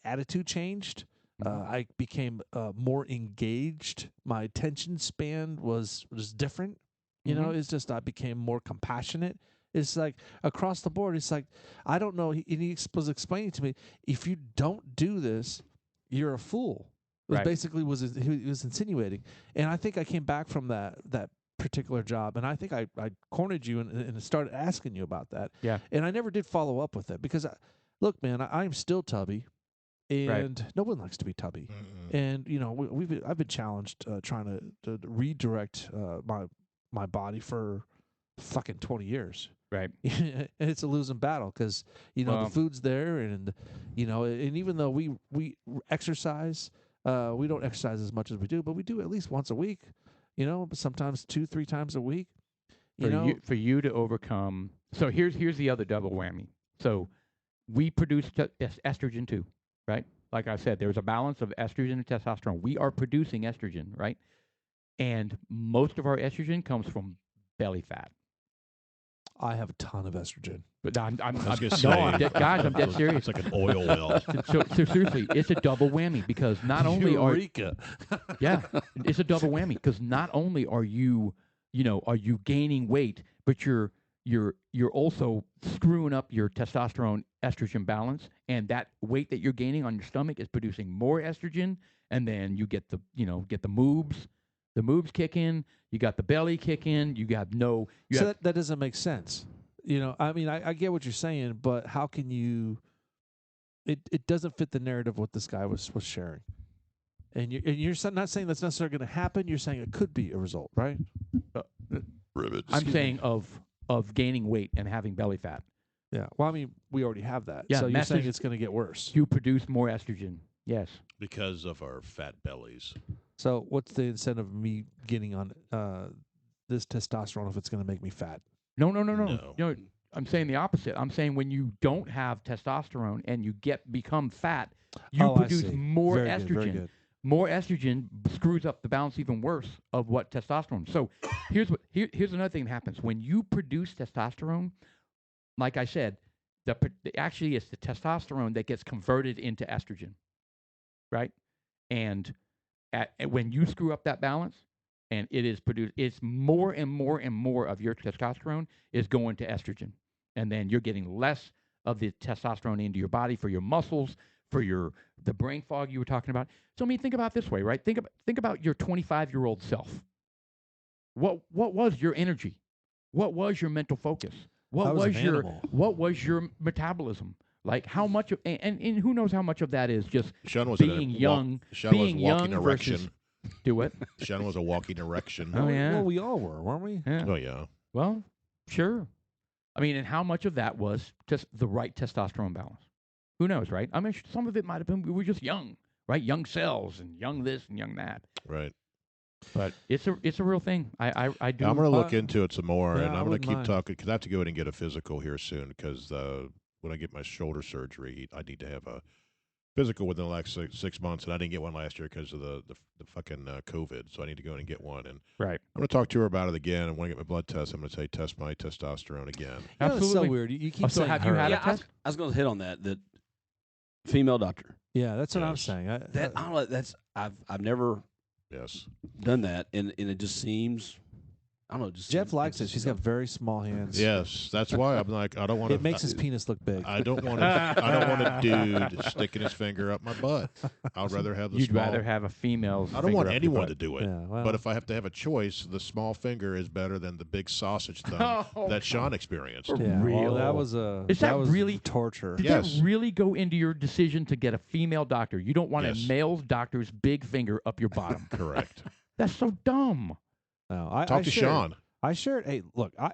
attitude changed. I became more engaged. My attention span was different. It's just I became more compassionate. It's like across the board. It's like, I don't know. He was explaining to me, if you don't do this, you're a fool. It was basically he was insinuating. And I think I came back from that particular job, and I think I cornered you and started asking you about that. Yeah. And I never did follow up with it because, look, man, I'm still tubby. And no one likes to be tubby. And I've been challenged trying to redirect my body for fucking 20 years. Right. And it's a losing battle because the food's there, and and even though we exercise, we don't exercise as much as we do, but we do at least once a week. Sometimes 2-3 times a week. For you to overcome. So here's the other double whammy. So we produce estrogen too. Right? Like I said, there's a balance of estrogen and testosterone. We are producing estrogen, right? And most of our estrogen comes from belly fat. I have a ton of estrogen. But I'm I was no, gonna say, I'm dead, guys, I'm dead serious. It's like an oil well. So seriously, it's a double whammy because not only Eureka. yeah, it's a double whammy because not only are you gaining weight, but you're also screwing up your testosterone estrogen balance, and that weight that you're gaining on your stomach is producing more estrogen, and then you get the moobs kick in, you got the belly kick in, So that doesn't make sense. I mean, I get what you're saying, but how can you? It doesn't fit the narrative what this guy was sharing. And you're not saying that's necessarily going to happen. You're saying it could be a result, right? I'm saying of gaining weight and having belly fat. Yeah. Well, I mean, we already have that. Yeah, So you're saying message- it's going to get worse. You produce more estrogen. Yes. Because of our fat bellies. So what's the incentive of me getting on this testosterone if it's going to make me fat? No. No. I'm saying the opposite. I'm saying when you don't have testosterone and you become fat, you produce more Very estrogen. Good, very good. More estrogen screws up the balance even worse of what testosterone. So here's another thing that happens when you produce testosterone. Like I said, actually it's the testosterone that gets converted into estrogen, right? And when you screw up that balance, and it is produced, it's more and more and more of your testosterone is going to estrogen, and then you're getting less of the testosterone into your body for your muscles, for the brain fog you were talking about. So I mean, think about it this way, right? Think about your 25-year-old self. What was your energy? What was your mental focus? What was your metabolism? Like how much of, and who knows how much of that is just Sean was being young, Sean was being walking young erection. versus do it. Sean was a walking erection. Oh yeah. Well, we all were, weren't we? Yeah. Oh yeah. Well, sure. I mean, and how much of that was just the right testosterone balance? Who knows, right? I mean, some of it might have been we were just young, right? Young cells and young this and young that. Right. But it's a real thing. I do. I'm going to look into it some more, yeah, and I I'm going to wouldn't keep mind. talking because I have to go in and get a physical here soon. Because when I get my shoulder surgery, I need to have a physical within the last 6 months, and I didn't get one last year because of the fucking COVID. So I need to go in and get one. And Right. I'm going to talk to her about it again. And when I get my blood test, I'm going to say test my testosterone again. You know, it's so Absolutely. weird. You keep So saying have you her. had a Yeah, test? I was going to hit on that. That female doctor. Yeah, that's what I'm Yes. saying. I don't know. That's I've never Yes. done that, and it just seems. I don't know. Just Jeff seems- likes it. just She's seems- got very small hands. Yes. That's why I'm like, I don't want to. It makes his penis look big. I don't want a dude sticking his finger up my butt. I'd rather have the You'd small. rather have a female's. I don't want finger up your anyone butt. to do it. Yeah, well, But if I have to have a choice, the small finger is better than the big sausage thumb Oh, that Sean experienced. For yeah, well, that real. was Is that was really- torture? Did Yes. that really go into your decision to get a female doctor? You don't want Yes. a male doctor's big finger up your bottom. Correct. That's so dumb. No, I Talk to shared- Sean. I shared. Hey, look, well,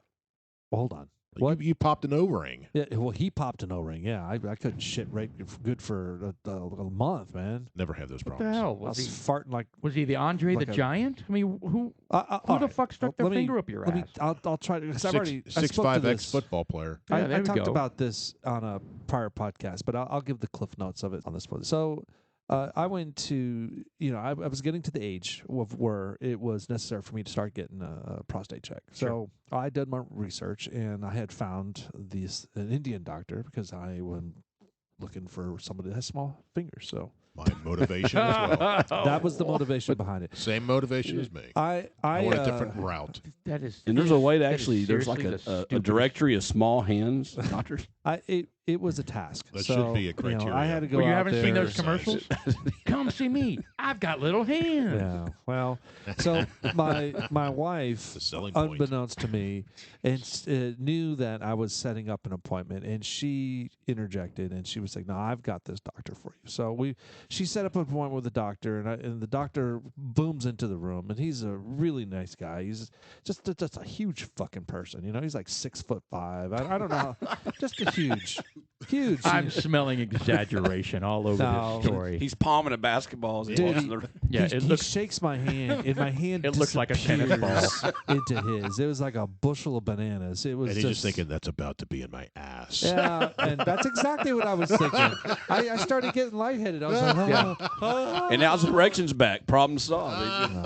hold on. You, What? you popped an O-ring. Yeah, well, he popped an O-ring. Yeah, I couldn't shit right good for a month, man. Never have those What the problems. hell? I was Was he, farting like. was he the Andre like the a- Giant? I mean, who All the right. fuck stuck their Let me- finger up your Let me. ass? I'll try to. Because I've already. I spoke to 6'5" this. ex-football player. Yeah, I there we talked go. about this on a prior podcast, but I'll give the cliff notes of it on this one. So I went to, I was getting to the age of where it was necessary for me to start getting a prostate check. So I did my research, and I had found an Indian doctor because I was looking for somebody that has small fingers. So My motivation as well. that was the motivation behind it. Same motivation as me. I I want a different route. That is. And there's a way to that is actually. There's like seriously the a stupidest- directory of small hands doctors. It was a task. That so, should be a I criteria. had to go Well, you out haven't there. seen those Finger commercials? size. Come see me. I've got little hands. Yeah. Well, so my wife, The selling point. unbeknownst to me, knew that I was setting up an appointment, and she interjected, and she was like, "No, I've got this doctor for you." So she set up an appointment with the doctor, and the doctor booms into the room, and he's a really nice guy. He's just a huge fucking person, He's like 6'5". I don't know, just a huge huge. I'm smelling exaggeration all over No. this story. He's palming a basketball. As he Dude, walks he- in the- Yeah, he, it he looks shakes my hand, and my hand It looks like a tennis disappears into his. It was like a bushel of bananas. It was And he's just thinking that's about to be in my ass. Yeah, and that's exactly what I was thinking. I started getting lightheaded. I was like, oh. and now his erection's back. Problem solved.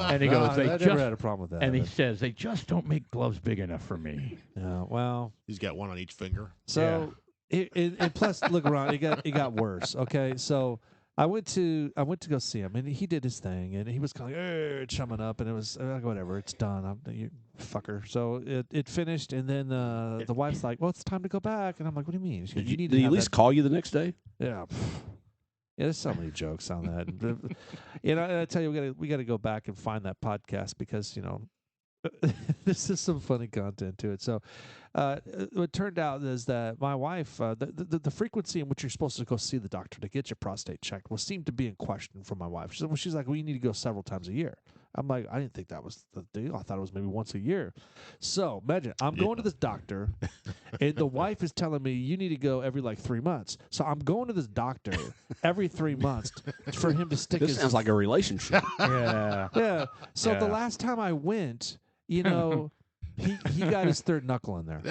And he goes, I "They never just-" had a problem with that. and he but- says they just don't make gloves big enough for me. yeah, well, He's got one on each finger. so and plus, look around. It got worse. Okay, so I went to go see him, and he did his thing, and he was kind of chumming up, and it was whatever. It's done. You fucker. So it finished, and then the wife's like, "Well, it's time to go back," and I'm like, "What do you mean? You need Did to he at have least that- call you the next day? Yeah." Yeah, there's so many jokes on that. You know, and I tell you, we got to go back and find that podcast because this is some funny content to it. So, what turned out is that my wife, the frequency in which you're supposed to go see the doctor to get your prostate checked, seemed to be in question for my wife. She's like, "Well, you need to go several times a year." I'm like, I didn't think that was the deal. I thought it was maybe once a year. So imagine I'm going to this doctor, and the wife is telling me you need to go every like 3 months. So I'm going to this doctor every 3 months for him to stick This his sounds like a relationship. Yeah. yeah. So the Yeah. last time I went, he got his third knuckle in there,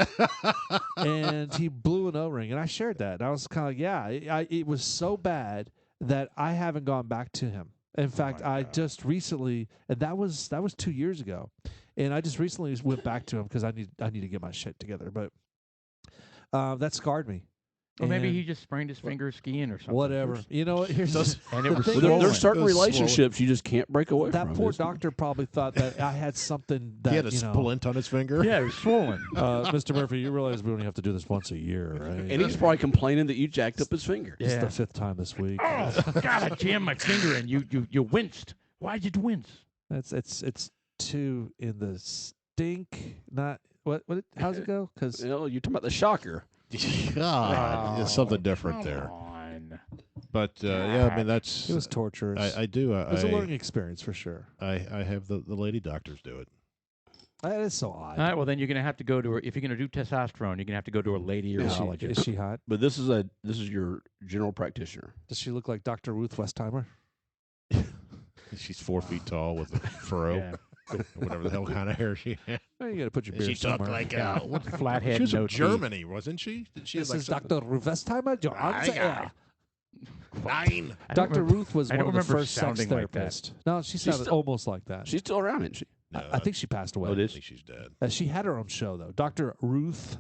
and he blew an O-ring, and I shared that. And I was kind of like, it was so bad that I haven't gone back to him. In fact, my I God. just recently, and that was 2 years ago, and I just recently went back to him because I need to get my shit together. But that scarred me. Or maybe And he just sprained his finger skiing or something. whatever. You know what? Here's And it the was thing swollen. There's certain It was relationships you just can't break away that from. poor isn't it? doctor probably thought that I had something that He had a splint on his finger. Yeah, it was swollen. Mr. Murphy, you realize we only have to do this once a year, right? And he's probably complaining that you jacked up his finger. It's Yeah. the 5th time this week. Oh, God, I jammed my finger and you winced. Why'd you wince? It's 2 in the stink. Not what? How's it go? Because You know, you're talking about the shocker. God, it's something different Come there. on. But yeah, I mean that's it was torturous. I do. It was a learning experience for sure. I have the lady doctors do it. That is so odd. All right, well, then you're going to have to go to her. If you're going to do testosterone, you're going to have to go to a lady Is urologist. she hot? But this is your general practitioner. Does she look like Dr. Ruth Westheimer? She's 4 feet tall with a furrow, Yeah. whatever the hell kind of hair she had. Well, you got to put your And beard she talked somewhere. like Yeah, with flathead she was from no teeth. Germany, wasn't she? Did she This have is like Dr. Ruth Westheimer. Nine. I don't Dr. remember- Ruth was I one don't of the remember first sex sounding like that. therapists. No, she She's sounded still- almost like that. She's still around, isn't she? No, I think she passed away. Oh, I did think she's dead. She had her own show though, Dr. Ruth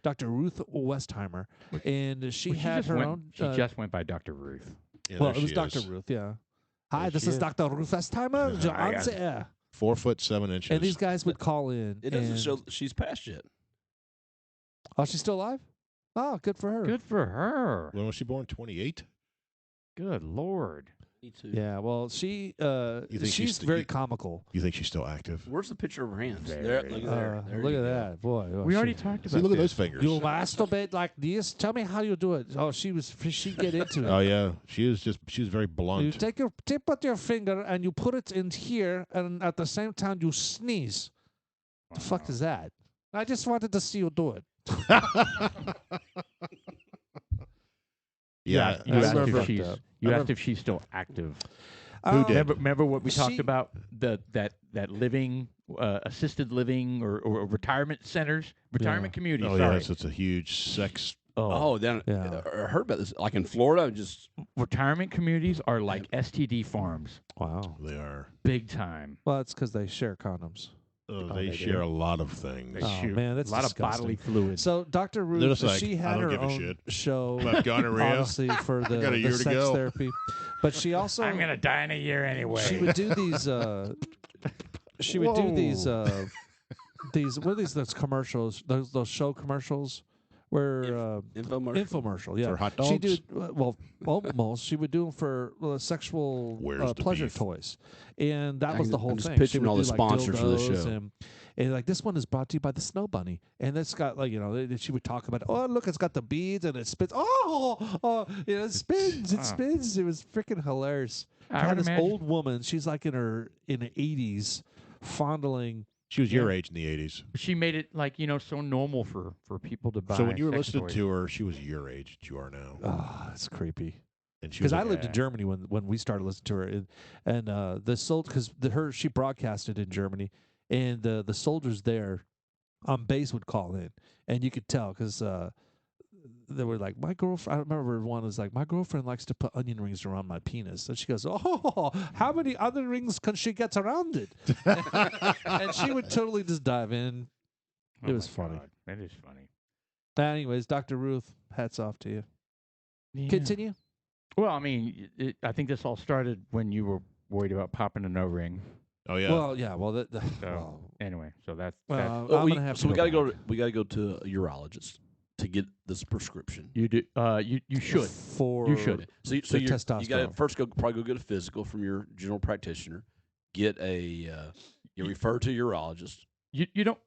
Dr. Ruth Westheimer, and she Well, had just her went, own. She just went by Dr. Ruth. Yeah, well, there it was she Dr. is. Ruth. Yeah. Hi, There this she is is. Dr. Ruth Westheimer. Yeah. You're I on got the air. 4 foot 7 inches. And these guys would call in. It doesn't and- show that she's passed yet. Oh, she's still alive. Oh, good for her. Good for her. When was she born? 28. Good Lord. Me too. Yeah. Well, she. think she's She's st- very you- comical. You think she's still active? Where's the picture of her hands? There There, it look is. at there. There Look you at go. that, boy. Oh, We already she- talked about See, look at this. those fingers. You masturbate like this. Tell me how you do it. Oh, she get into it. Oh yeah, she was very You blunt. put your finger and you put it in here, and at the same time you sneeze. The fuck is that? I just wanted to see you do it. Yeah, You I asked remember- if she's I asked if she's still active. Who did? Remember what we talked She- about that living assisted living or retirement centers, retirement communities. Oh sorry. yes, it's a huge sex. Oh, then Yeah. I heard about this. Like in Florida, just Retirement communities are like STD farms, Wow. They are. big time. Well, it's because they share condoms. They they share do. a lot of things. They Oh, shoot. man, that's a lot disgusting. of bodily fluids. So Dr. They're Ruth, just like, she I had don't her give a own shit. show, About gonorrhea. obviously for the, got a the year to sex go. therapy, but she also I'm gonna die in a year anyway. she would do these. She would do these. These what are these? Those commercials. Those show commercials where infomercial. infomercial. Yeah, For hot she dogs? did well. Almost she would do them for sexual Where's the pleasure beef? toys, and that was the whole I'm just thing. She picturing would all do, the like, sponsors for the dildos show. and like this one is brought to you by the Snow Bunny, and it's got like she would talk about oh look it's got the beads and it spins it spins it spins it was freaking hilarious. I Had would this imagine- old woman she's like in her 80s fondling She was Yeah. your age in the 80s. She made it like so normal for people to buy. So when you were sex listening toys. to her, she was your age that you are now. Oh, that's creepy. And she was Because I like, lived in Yeah. Germany when we started listening to her, and the because she broadcasted in Germany, and the soldiers there on base would call in, and you could tell because they were like, my girlfriend. I remember one was like, my girlfriend likes to put onion rings around my penis, and she goes, oh, how many onion rings can she get around it? And she would totally just dive in. It was my funny. God, that is funny. Anyways, Dr. Ruth, hats off to you. Yeah. Continue. Well, I mean, I think this all started when you were worried about popping a no ring. oh, yeah. Well, yeah. Well, So well, anyway, so that's well, Oh, I'm gonna have to. we got to back. we got to go to a urologist to get this prescription. you do. You should. For You should. So you The you got to testosterone. first probably go get a physical from your general practitioner. Get a you refer to a urologist. You don't.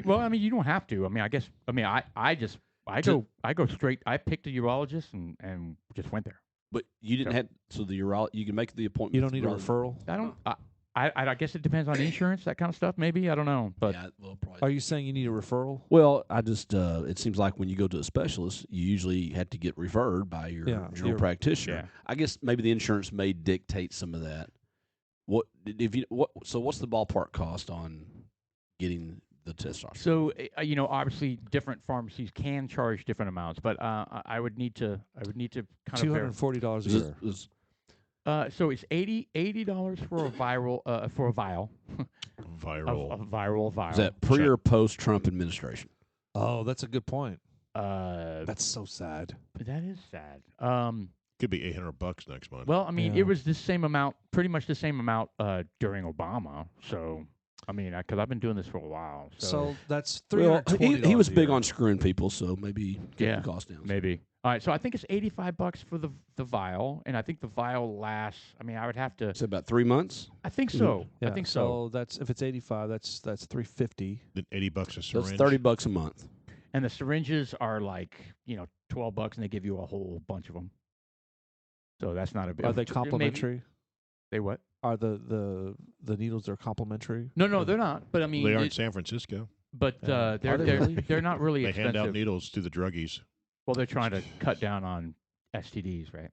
Well, I mean, you don't have to. I mean, I guess. I mean, I go straight. I picked a urologist and just went there. But you didn't So- have the urologist. You can make the appointment. You don't with need a the urologist. referral. I don't. I guess it depends on insurance, that kind of stuff. Maybe I don't know, but Yeah, well, probably. Are you saying you need a referral? Well, I just it seems like when you go to a specialist, you usually have to get referred by your Yeah, general your- practitioner. yeah. I guess maybe the insurance may dictate some of that. What if you what? So what's the ballpark cost on getting the testosterone? So obviously, different pharmacies can charge different amounts, but I would need to kind of $240 a Is this- year. is- so it's $80 for a vial of Viral. a viral vial. is that pre or post Trump administration? Oh, that's a good point. That's That's so sad. that is sad. Could be $800 next month. Well, I mean, Yeah. it was the same amount, pretty much the same amount during Obama. So, I mean, because I've been doing this for a while. So that's Well, $320. he was a big year. on screwing people, so maybe get Yeah, the cost down. maybe. All right, so I think it's $85 for the vial, and I think the vial lasts. I mean, I would have to. It's about 3 months. I think so. Yeah, I think so. that's if it's 85, that's $350. Then $80 a So syringe. it's $30 a month. And the syringes are like $12, and they give you a whole bunch of them. So that's not a big. Are they maybe- complimentary? They what? Are the needles are complimentary? No, they're not. But I mean, They are in San Francisco. but Are they're they really? they're not really They expensive. hand out needles to the druggies. Well, they're trying to cut down on STDs, right?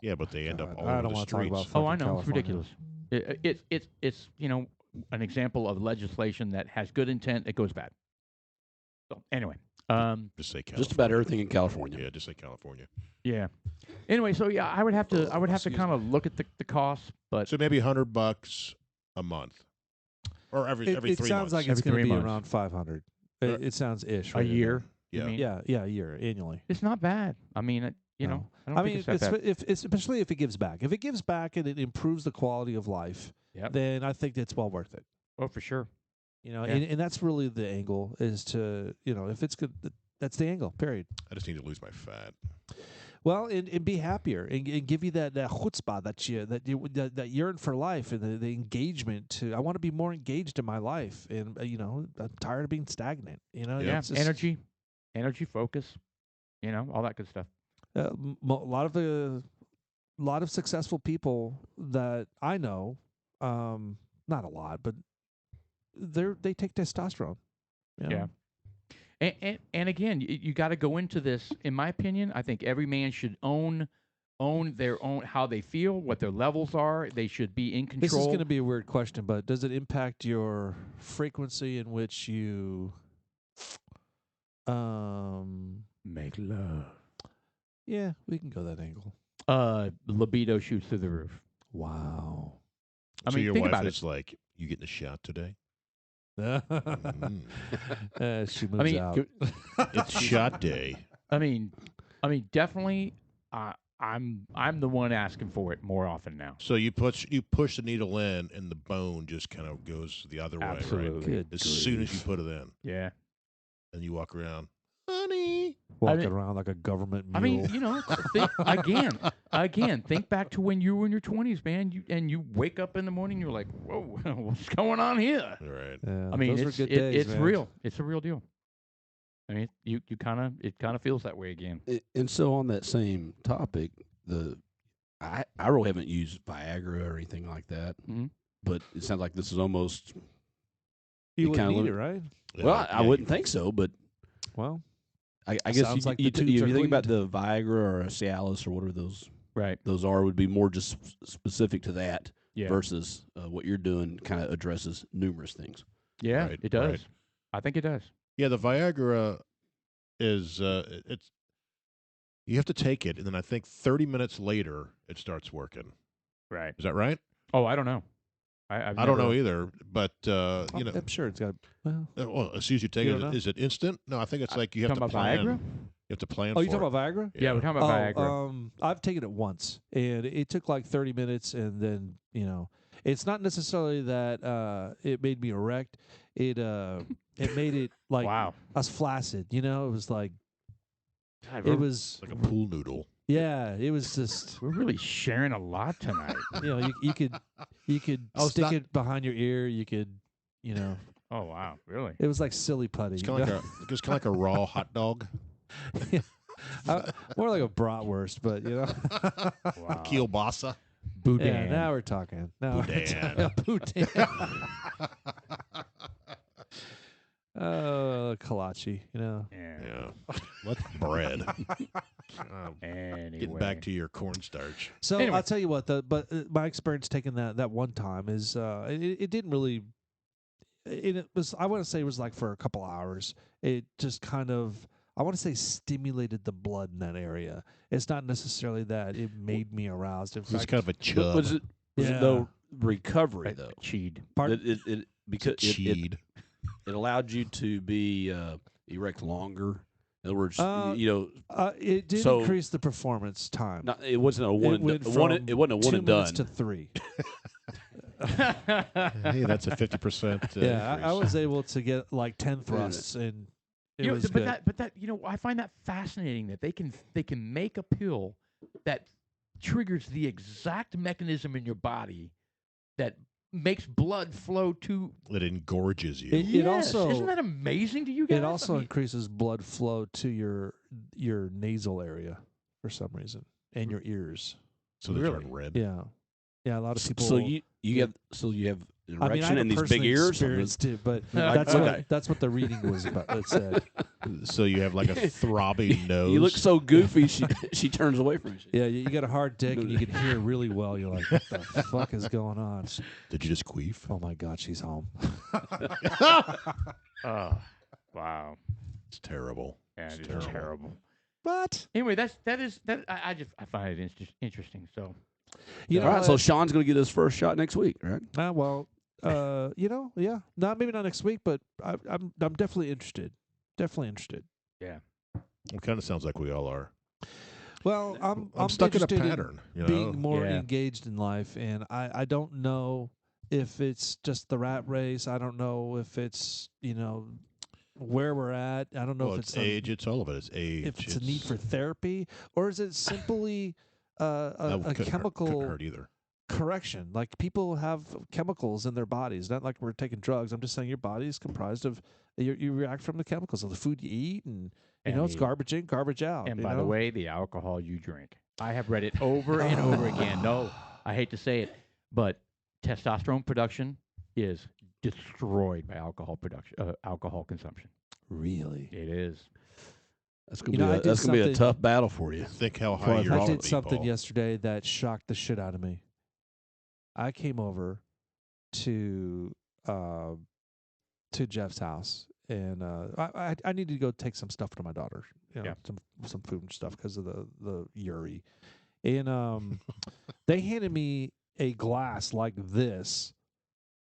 Yeah, but they end up God, all I over don't the wanna talk streets. about Oh, I fucking know. It's California. ridiculous. It's an example of legislation that has good intent. It goes bad. So anyway, Just say California. Just about everything in California. Yeah, just say California. yeah. Anyway, so yeah, I would have to Excuse kind of look at the costs, but So maybe $100 a month, or every It 3 sounds months. like it's Every going to 3 be months. around 500. Uh, It sounds ish. a right in year. yeah. You mean? there. Yeah, a year annually. It's not bad. I mean, I No. don't I think mean, it's that bad. if especially if it gives back. If it gives back and it improves the quality of life, Yep. then I think it's well worth it. Oh, for sure. You know, Yeah. and that's really the angle is to if it's good, that's the angle. Period. I just need to lose my fat. Well, and be happier and give you that chutzpah that yearn for life and the engagement to. I want to be more engaged in my life, and I'm tired of being stagnant. Yeah, it's just, energy, focus, all that good stuff. a lot of successful people that I know, not a lot, but they take testosterone. you know? Yeah. And again, you got to go into this. In my opinion, I think every man should own their own how they feel, what their levels are. They should be in control. This is going to be a weird question, but does it impact your frequency in which you, make love. yeah, we can go that angle. Libido shoots through the roof. Wow. I So mean, your think wife about is like, you getting a shot today? She moves I mean, out. It's shot day. I mean, definitely. I'm the one asking for it more often now. So you push the needle in, and the bone just kind of goes the other way, right? Absolutely. Good As soon as you grief. put it in, Yeah. and you walk around, honey. Walking mean- around like a government mule. I mean, think think back to when you were in your 20s, man. You wake up in the morning, you're like, whoa, what's going on here? All right. yeah, I mean, those were it's good days, it's man. real. It's a real deal. I mean, it kind of feels that way again. And so on that same topic, I really haven't used Viagra or anything like that, Mhm. but it sounds like this is almost You it wouldn't kinda need it, limit- right? Well, Yeah, I wouldn't think so, but Well, I guess Sounds like you, the tubes if are you think about cleaned. the Viagra or a Cialis or whatever Right. those are, would be more just specific to that Yeah. versus what you're doing. Kind of addresses numerous things. Yeah, Right, it does. right. I think it does. Yeah, the Viagra is it's you have to take it, and then I think 30 minutes later it starts working. Right. Is that right? Oh, I don't know. I don't know either, but you know, I'm sure it's got. Well, well, as soon as you take You it, don't know? is it instant? No, I think it's like you have to Talking about plan. Viagra? You have to plan. oh, you for talking it. about Viagra? Yeah, we're talking about Viagra. I've taken it once, and it took like 30 minutes, and then it's not necessarily that it made me erect. It made it like Wow. I was flaccid. It was like God, it was like a pool noodle. yeah. It was just we're really sharing a lot tonight. you could Oh, it's stick not- it behind your ear. You could Oh, wow. Really? it was like silly putty. It's kind of like a raw hot dog. More like a bratwurst, but Wow. Kielbasa. Boudin. Yeah, now we're talking. Now Boudin. Boudin. Kolache, Yeah. Yeah. What's bread? Anyway. Getting back to your cornstarch. So Anyway. I'll tell you what. My experience taking that one time is it didn't really. It was I want to say it was like for a couple hours. It just kind of I want to say stimulated the blood in that area. It's not necessarily that it made me aroused. In This is fact, kind of a chub. Was it Yeah. though recovery though? Cheed. Pardon? It because cheed. it allowed you to be erect longer. In other words, it did So- increase the performance time. it wasn't a one. went And done. from It wasn't a one 2 and minutes done. to 3. Hey, that's a 50%. Yeah, I increase. was able to get like 10 thrusts, and it was but good. that I find that fascinating that they can make a pill that triggers the exact mechanism in your body that makes blood flow to. It engorges you. It Yes. also- Isn't that amazing to you guys? It also I mean, increases blood flow to your nasal area for some reason and your ears. so they Really? turn red. Yeah, yeah. A lot of people. So you yeah. have an I mean, I erection haven't in these big personally ears. experienced it, but Like, okay. that's what the reading was about. It said, So you have like a throbbing nose. You look so goofy. She turns away from you. yeah, you got a hard dick and you can hear really well. You're like, what the fuck is going on? Did you just queef? Oh my God, she's home. oh, wow. It's terrible. Yeah, It's it's terrible. But Anyway, that I find it interesting. So you All know, right, so Sean's going to get his first shot next week, right? well, yeah, maybe not next week, but I'm definitely interested. Definitely interested. It kind of sounds like we all are. Well, I'm stuck in a interested pattern. You know, being more Yeah. engaged in life, and I don't know if it's just the rat race. I don't know if it's where we're at. I don't know well, if it's age. It's all of it. It's age. if it's a need for therapy, or is it simply a chemical couldn't hurt either. correction? Like people have chemicals in their bodies. Not like we're taking drugs. I'm just saying your body is comprised of you react from the chemicals of the food you eat, and it's garbage in, garbage out. And by the way, the alcohol you drink. I have read it over and over again. No, I hate to say it, but testosterone production is destroyed by alcohol consumption. really, It is. That's going I to did be a something- tough battle for you. Think how Well, high your I alcohol did something ball. yesterday that shocked the shit out of me. I came over to Jeff's house, and I needed to go take some stuff to my daughter, Yeah. some food and stuff because of the Uri, and they handed me a glass like this,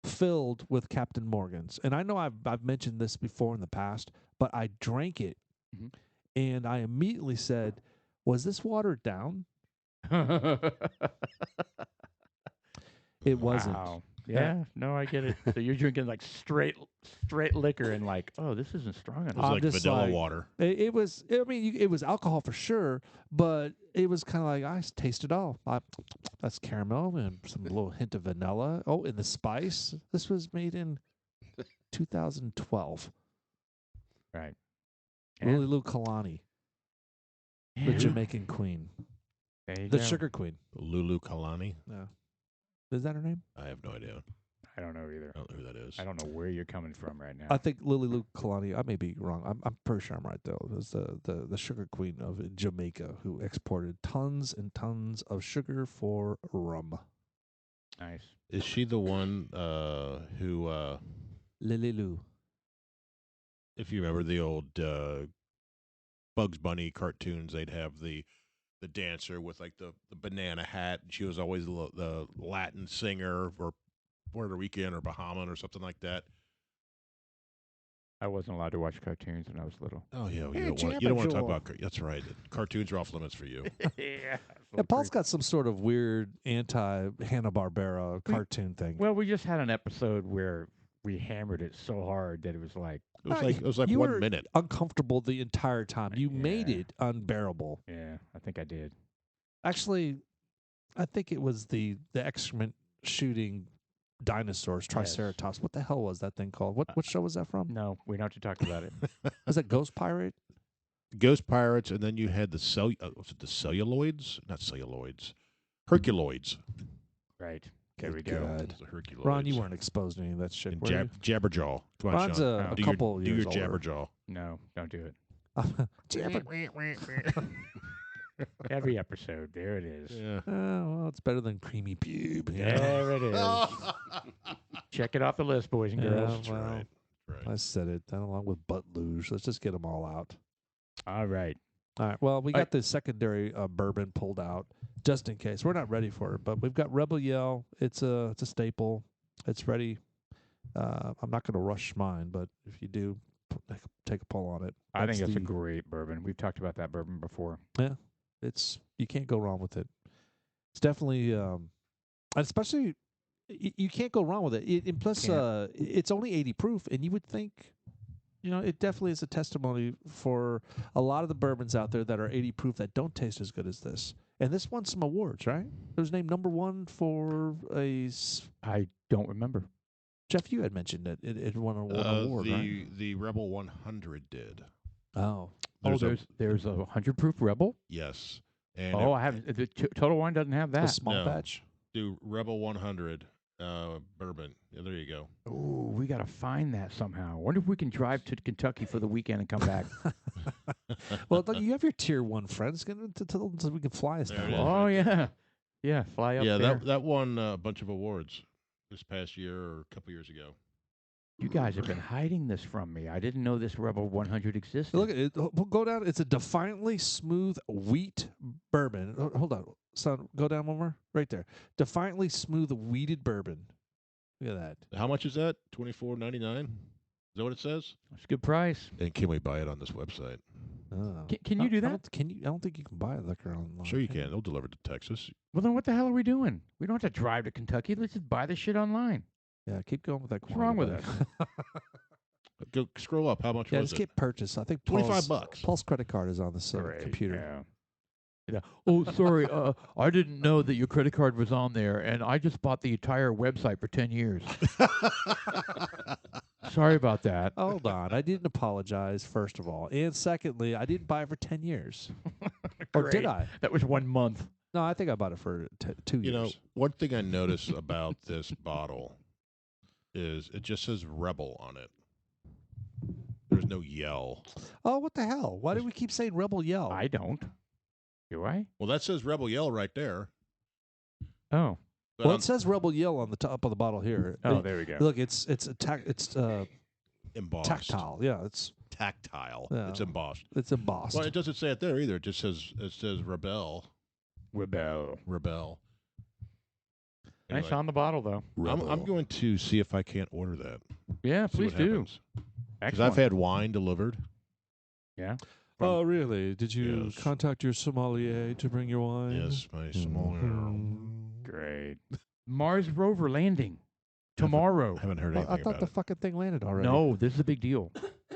filled with Captain Morgan's, and I know I've mentioned this before in the past, but I drank it, Mhm. and I immediately said, "Was this watered down?" It wasn't. Wow. Yeah. No, I get it. So you're drinking like straight liquor and like, oh, this isn't strong It enough. was I'm like just vanilla like- water. It was. I mean, it was alcohol for sure, but it was kind of like I tasted it all. That's caramel and some little hint of vanilla. Oh, and the spice. This was made in 2012. Right. Lulu Kalani, the Yeah. Jamaican queen, There you the go. sugar queen. Lulu Kalani. Yeah, is that her name? I have no idea. I don't know either. I don't know who that is. I don't know where you're coming from right now. I think Lily Lou Kalani. I may be wrong. I'm pretty sure I'm right though. It was the sugar queen of Jamaica who exported tons and tons of sugar for rum. Nice. Is she the one who, Lily Lou. if you remember the old Bugs Bunny cartoons, they'd have the dancer with like the banana hat. And she was always the Latin singer or Puerto Rican or Bahaman or something like that. I wasn't allowed to watch cartoons when I was little. Oh yeah, Hey, you don't want to talk Jabba about that's right. Cartoons are off limits for you. Yeah. Yeah, Paul's got some sort of weird anti Hanna-Barbera cartoon thing. Well, we just had an episode where we hammered it so hard that it was like, It was like you 1 were minute. uncomfortable the entire time. You made Yeah. it unbearable. yeah, I think I did. Actually, I think it was the excrement shooting dinosaurs, Yes. Triceratops. What the hell was that thing called? What show was that from? No, we don't have to talk about it. Was that Ghost Pirate? Ghost Pirates, and then you had the was it the celluloids? Not celluloids. Herculoids. Right. There we Good go. God. It was the Herculoids. Ron, you weren't exposed to any of that shit. And Were you? Jabberjaw. Come on, Ron's Sean. a do couple your, years do your older. Jabberjaw. No, don't do it. Jabber. Every episode, there it is. Yeah. Well, it's better than creamy pube. you know? There it is. Check it off the list, boys and Yeah, girls. That's well, right. Right. I said it. Then along with butt luge. Let's just get them all out. All right. All right. Well, we All got the secondary bourbon pulled out just in case. We're not ready for it, but we've got Rebel Yell. It's a staple. It's ready. I'm not going to rush mine, but if you do, take a pull on it. I think That's it's a the- great bourbon. We've talked about that bourbon before. It's you can't go wrong with it. It's definitely, especially you can't go wrong with it. And plus, Can't. it's only 80 proof, and you would think, it definitely is a testimony for a lot of the bourbons out there that are 80 proof that don't taste as good as this. And this won some awards, right? It was named #1 for I don't remember. Jeff. You had mentioned it. It won an award, right? The Rebel 100 did. Oh, There's a 100 proof Rebel. Yes. And I haven't. The Total Wine doesn't have the that. small No. batch. do Rebel 100 bourbon. Yeah, there you go. Oh, we got to find that somehow. I wonder if we can drive to Kentucky for the weekend and come back. Well, you have your tier 1 friends. Get them to tell them so we can fly us There down. it is. Oh yeah, yeah. Fly up Yeah, there. that won a bunch of awards this past year or a couple years ago. You guys have been hiding this from me. I didn't know this Rebel 100 existed. Look at it. We'll go down. It's a defiantly smooth wheat bourbon. Hold on, son. Go down one more. Right there. Defiantly smooth wheated bourbon. Look at that. How much is that? $24.99. Is that what it says? It's a good price. And can we buy it on this website? Oh. Can you do that? I don't think you can buy liquor online. Sure, you can. They'll deliver to Texas. Well, then what the hell are we doing? We don't have to drive to Kentucky. Let's just buy the shit online. Yeah, keep going with that. What's wrong with quantity, buddy. Go scroll up. How much Yeah, was just it? get purchase. I think $25. Paul's credit card is on the Great, computer. Yeah. Oh, sorry. I didn't know that your credit card was on there, and I just bought the entire website for 10 years. Sorry about that. Hold on. I didn't apologize, first of all. And secondly, I didn't buy it for 10 years. Or did Great. I? That was 1 month. No, I think I bought it for 2 years. You know, one thing I notice about this bottle is it just says Rebel on it. There's no yell. Oh, what the hell? Why do we keep saying Rebel Yell? I don't. Do I? Well, that says Rebel Yell right there. Oh. But Well, on- it says Rebel Yell on the top of the bottle here. Oh, there we go. Look, it's embossed. tactile. Yeah, it's Tactile. Yeah. It's embossed. embossed. Well, it doesn't say it there either. It says Rebel. Rebel. Rebel. Nice Anyway, on the bottle, though. I'm going to see if I can't order that. Yeah, See please what do. happens. Because Excellent. I've had wine delivered. Yeah. Oh, really? Did you Yes. contact your sommelier to bring your wine? Yes, my small. Mhm. Great. Mars rover landing tomorrow. Haven't heard Well, anything I thought about the it. fucking thing landed already. No, this is a big deal.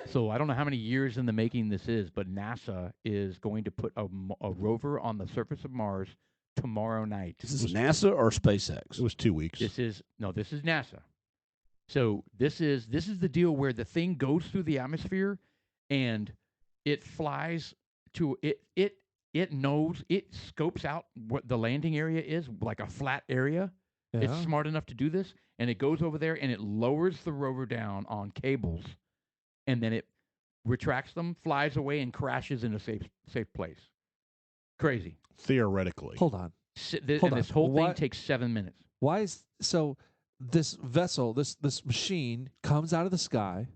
So I don't know how many years in the making this is, but NASA is going to put a rover on the surface of Mars tomorrow night. Is this NASA or SpaceX? It was 2 weeks. This is NASA. So this is the deal where the thing goes through the atmosphere and it flies to it knows, it scopes out what the landing area is, like a flat area. Yeah. It's smart enough to do this, and it goes over there and it lowers the rover down on cables, and then it retracts them, flies away, and crashes in a safe place. Crazy. Theoretically. Hold on. And this whole thing takes 7 minutes. Why is so? This vessel, this machine comes out of the sky,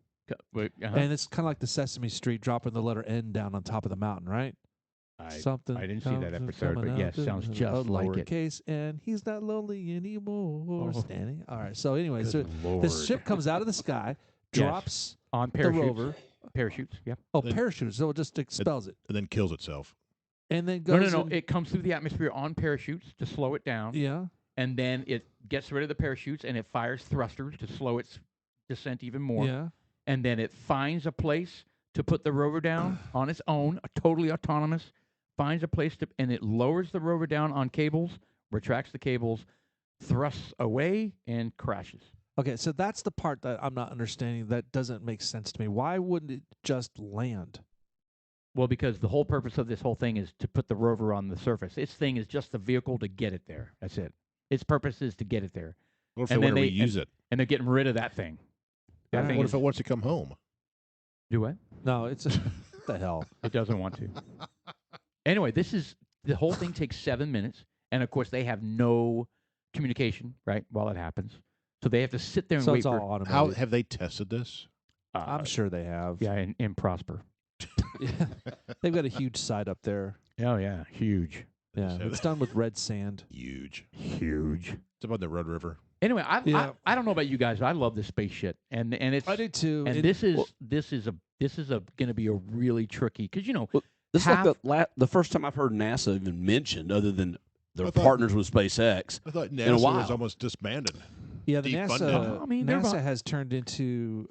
and it's kind of like the Sesame Street dropping the letter N down on top of the mountain, right? Something. I didn't see that episode, but yes, sounds just like it. Lowercase N. He's not lonely anymore. Oh. Standing. All right. So anyway, so Lord. this ship comes out of the sky, drops on the parachutes. rover. Parachutes. Yep. Oh, parachutes. So it just expels it, And then kills itself. and then goes. No. It comes through the atmosphere on parachutes to slow it down. Yeah. And then it gets rid of the parachutes and it fires thrusters to slow its descent even more. Yeah. And then it finds a place to put the rover down on its own, totally autonomous, finds a place to, and it lowers the rover down on cables, retracts the cables, thrusts away, and crashes. Okay, so that's the part that I'm not understanding. That doesn't make sense to me. Why wouldn't it just land? Well, because the whole purpose of this whole thing is to put the rover on the surface. Its thing is just the vehicle to get it there. That's it. Its purpose is to get it there. What if And they then want to they- reuse it? And they're getting rid of that thing. That Alright. thing What is, if it wants to come home? do what? No, it's what the hell. It doesn't want to. Anyway, the whole thing takes 7 minutes, and of course they have no communication right while it happens, so they have to sit there and So wait it's all for. automated. How have they tested this? I'm sure they have. Yeah, in Prosper. Yeah. They've got a huge site up there. Oh yeah, huge. Yeah, So it's done with red sand. Huge. Huge. It's about the Red River. Anyway, Yeah. I don't know about you guys, but I love this space shit, and it's I do too. and this is going to be a really tricky because This is half- like the first time I've heard NASA even mentioned, other than their I thought- partners with SpaceX. I thought a NASA while. was almost disbanded. Yeah, the defunded. NASA. I mean, they're NASA about- has turned into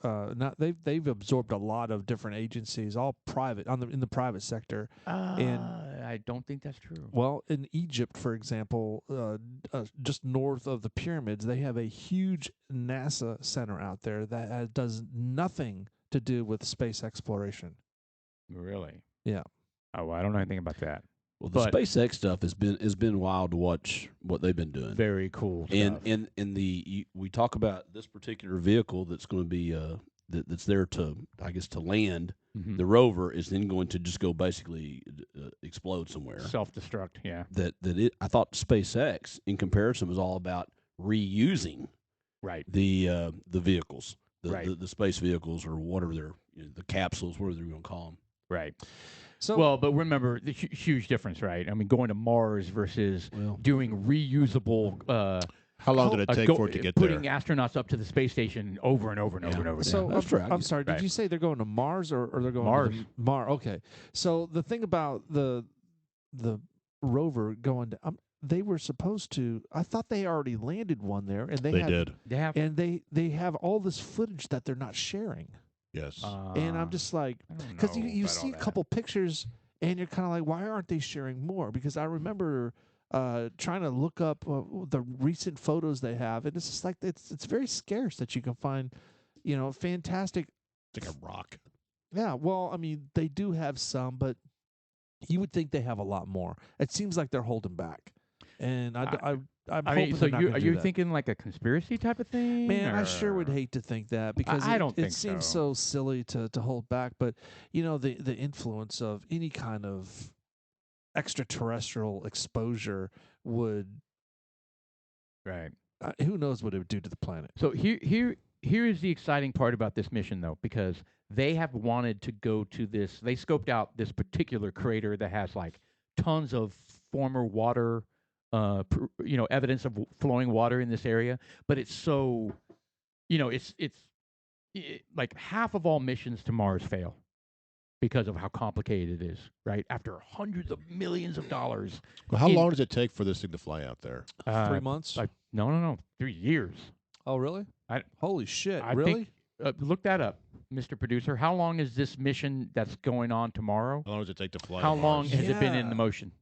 they've absorbed a lot of different agencies, all private in the private sector. I don't think that's true. Well, in Egypt, for example, just north of the pyramids, they have a huge NASA center out there that does nothing to do with space exploration. Really? Yeah. Oh, well, I don't know anything about that. Well, the But- SpaceX stuff has been wild to watch what they've been doing. Very cool. And stuff. we talk about this particular vehicle that's going to be that's there to, I guess, to land. Mhm. The rover is then going to just go basically explode somewhere. Self-destruct. Yeah. I thought SpaceX in comparison was all about reusing Right. the vehicles, Right. the space vehicles or whatever they're the capsules, whatever they're going to call them. Right. So Well, but remember the huge difference, right? I mean, going to Mars versus Well, doing reusable. How long did it take for it to get putting there? astronauts up to the space station over and over and over and over. So again. that's true. I'm sorry. Did Right. you say they're going to Mars or they're going Mars. to Mars? Okay. So the thing about the rover going to they were supposed to. I thought they already landed one there, and They had, did. They have. and they have all this footage that they're not sharing. Yes. And I'm just like, because you see a couple pictures, and you're kind of like, why aren't they sharing more? Because I remember trying to look up the recent photos they have, and it's just like it's very scarce that you can find, fantastic. It's like a rock. Yeah, well, I mean, they do have some, but you would think they have a lot more. It seems like they're holding back, and I'm I mean, hoping so they're not you gonna are do you that. thinking like a conspiracy type of thing? Man, I sure or- would hate to think that because I it, don't it think seems so. so silly to hold back. But the influence of any kind of extraterrestrial exposure would Right. who knows what it would do to the planet. So here is the exciting part about this mission, though, because they have wanted to go to this. They scoped out this particular crater that has like tons of former water, evidence of flowing water in this area. But it's so, like half of all missions to Mars fail because of how complicated it is. Right after hundreds of millions of dollars. Well, how in- long does it take for this thing to fly out there? 3 months? Like no, 3 years. Oh, really? Holy shit! I really? think look that up, Mr. Producer. How long is this mission that's going on tomorrow? How long does it take to fly? How to long Mars? has it been in Yeah. the motion?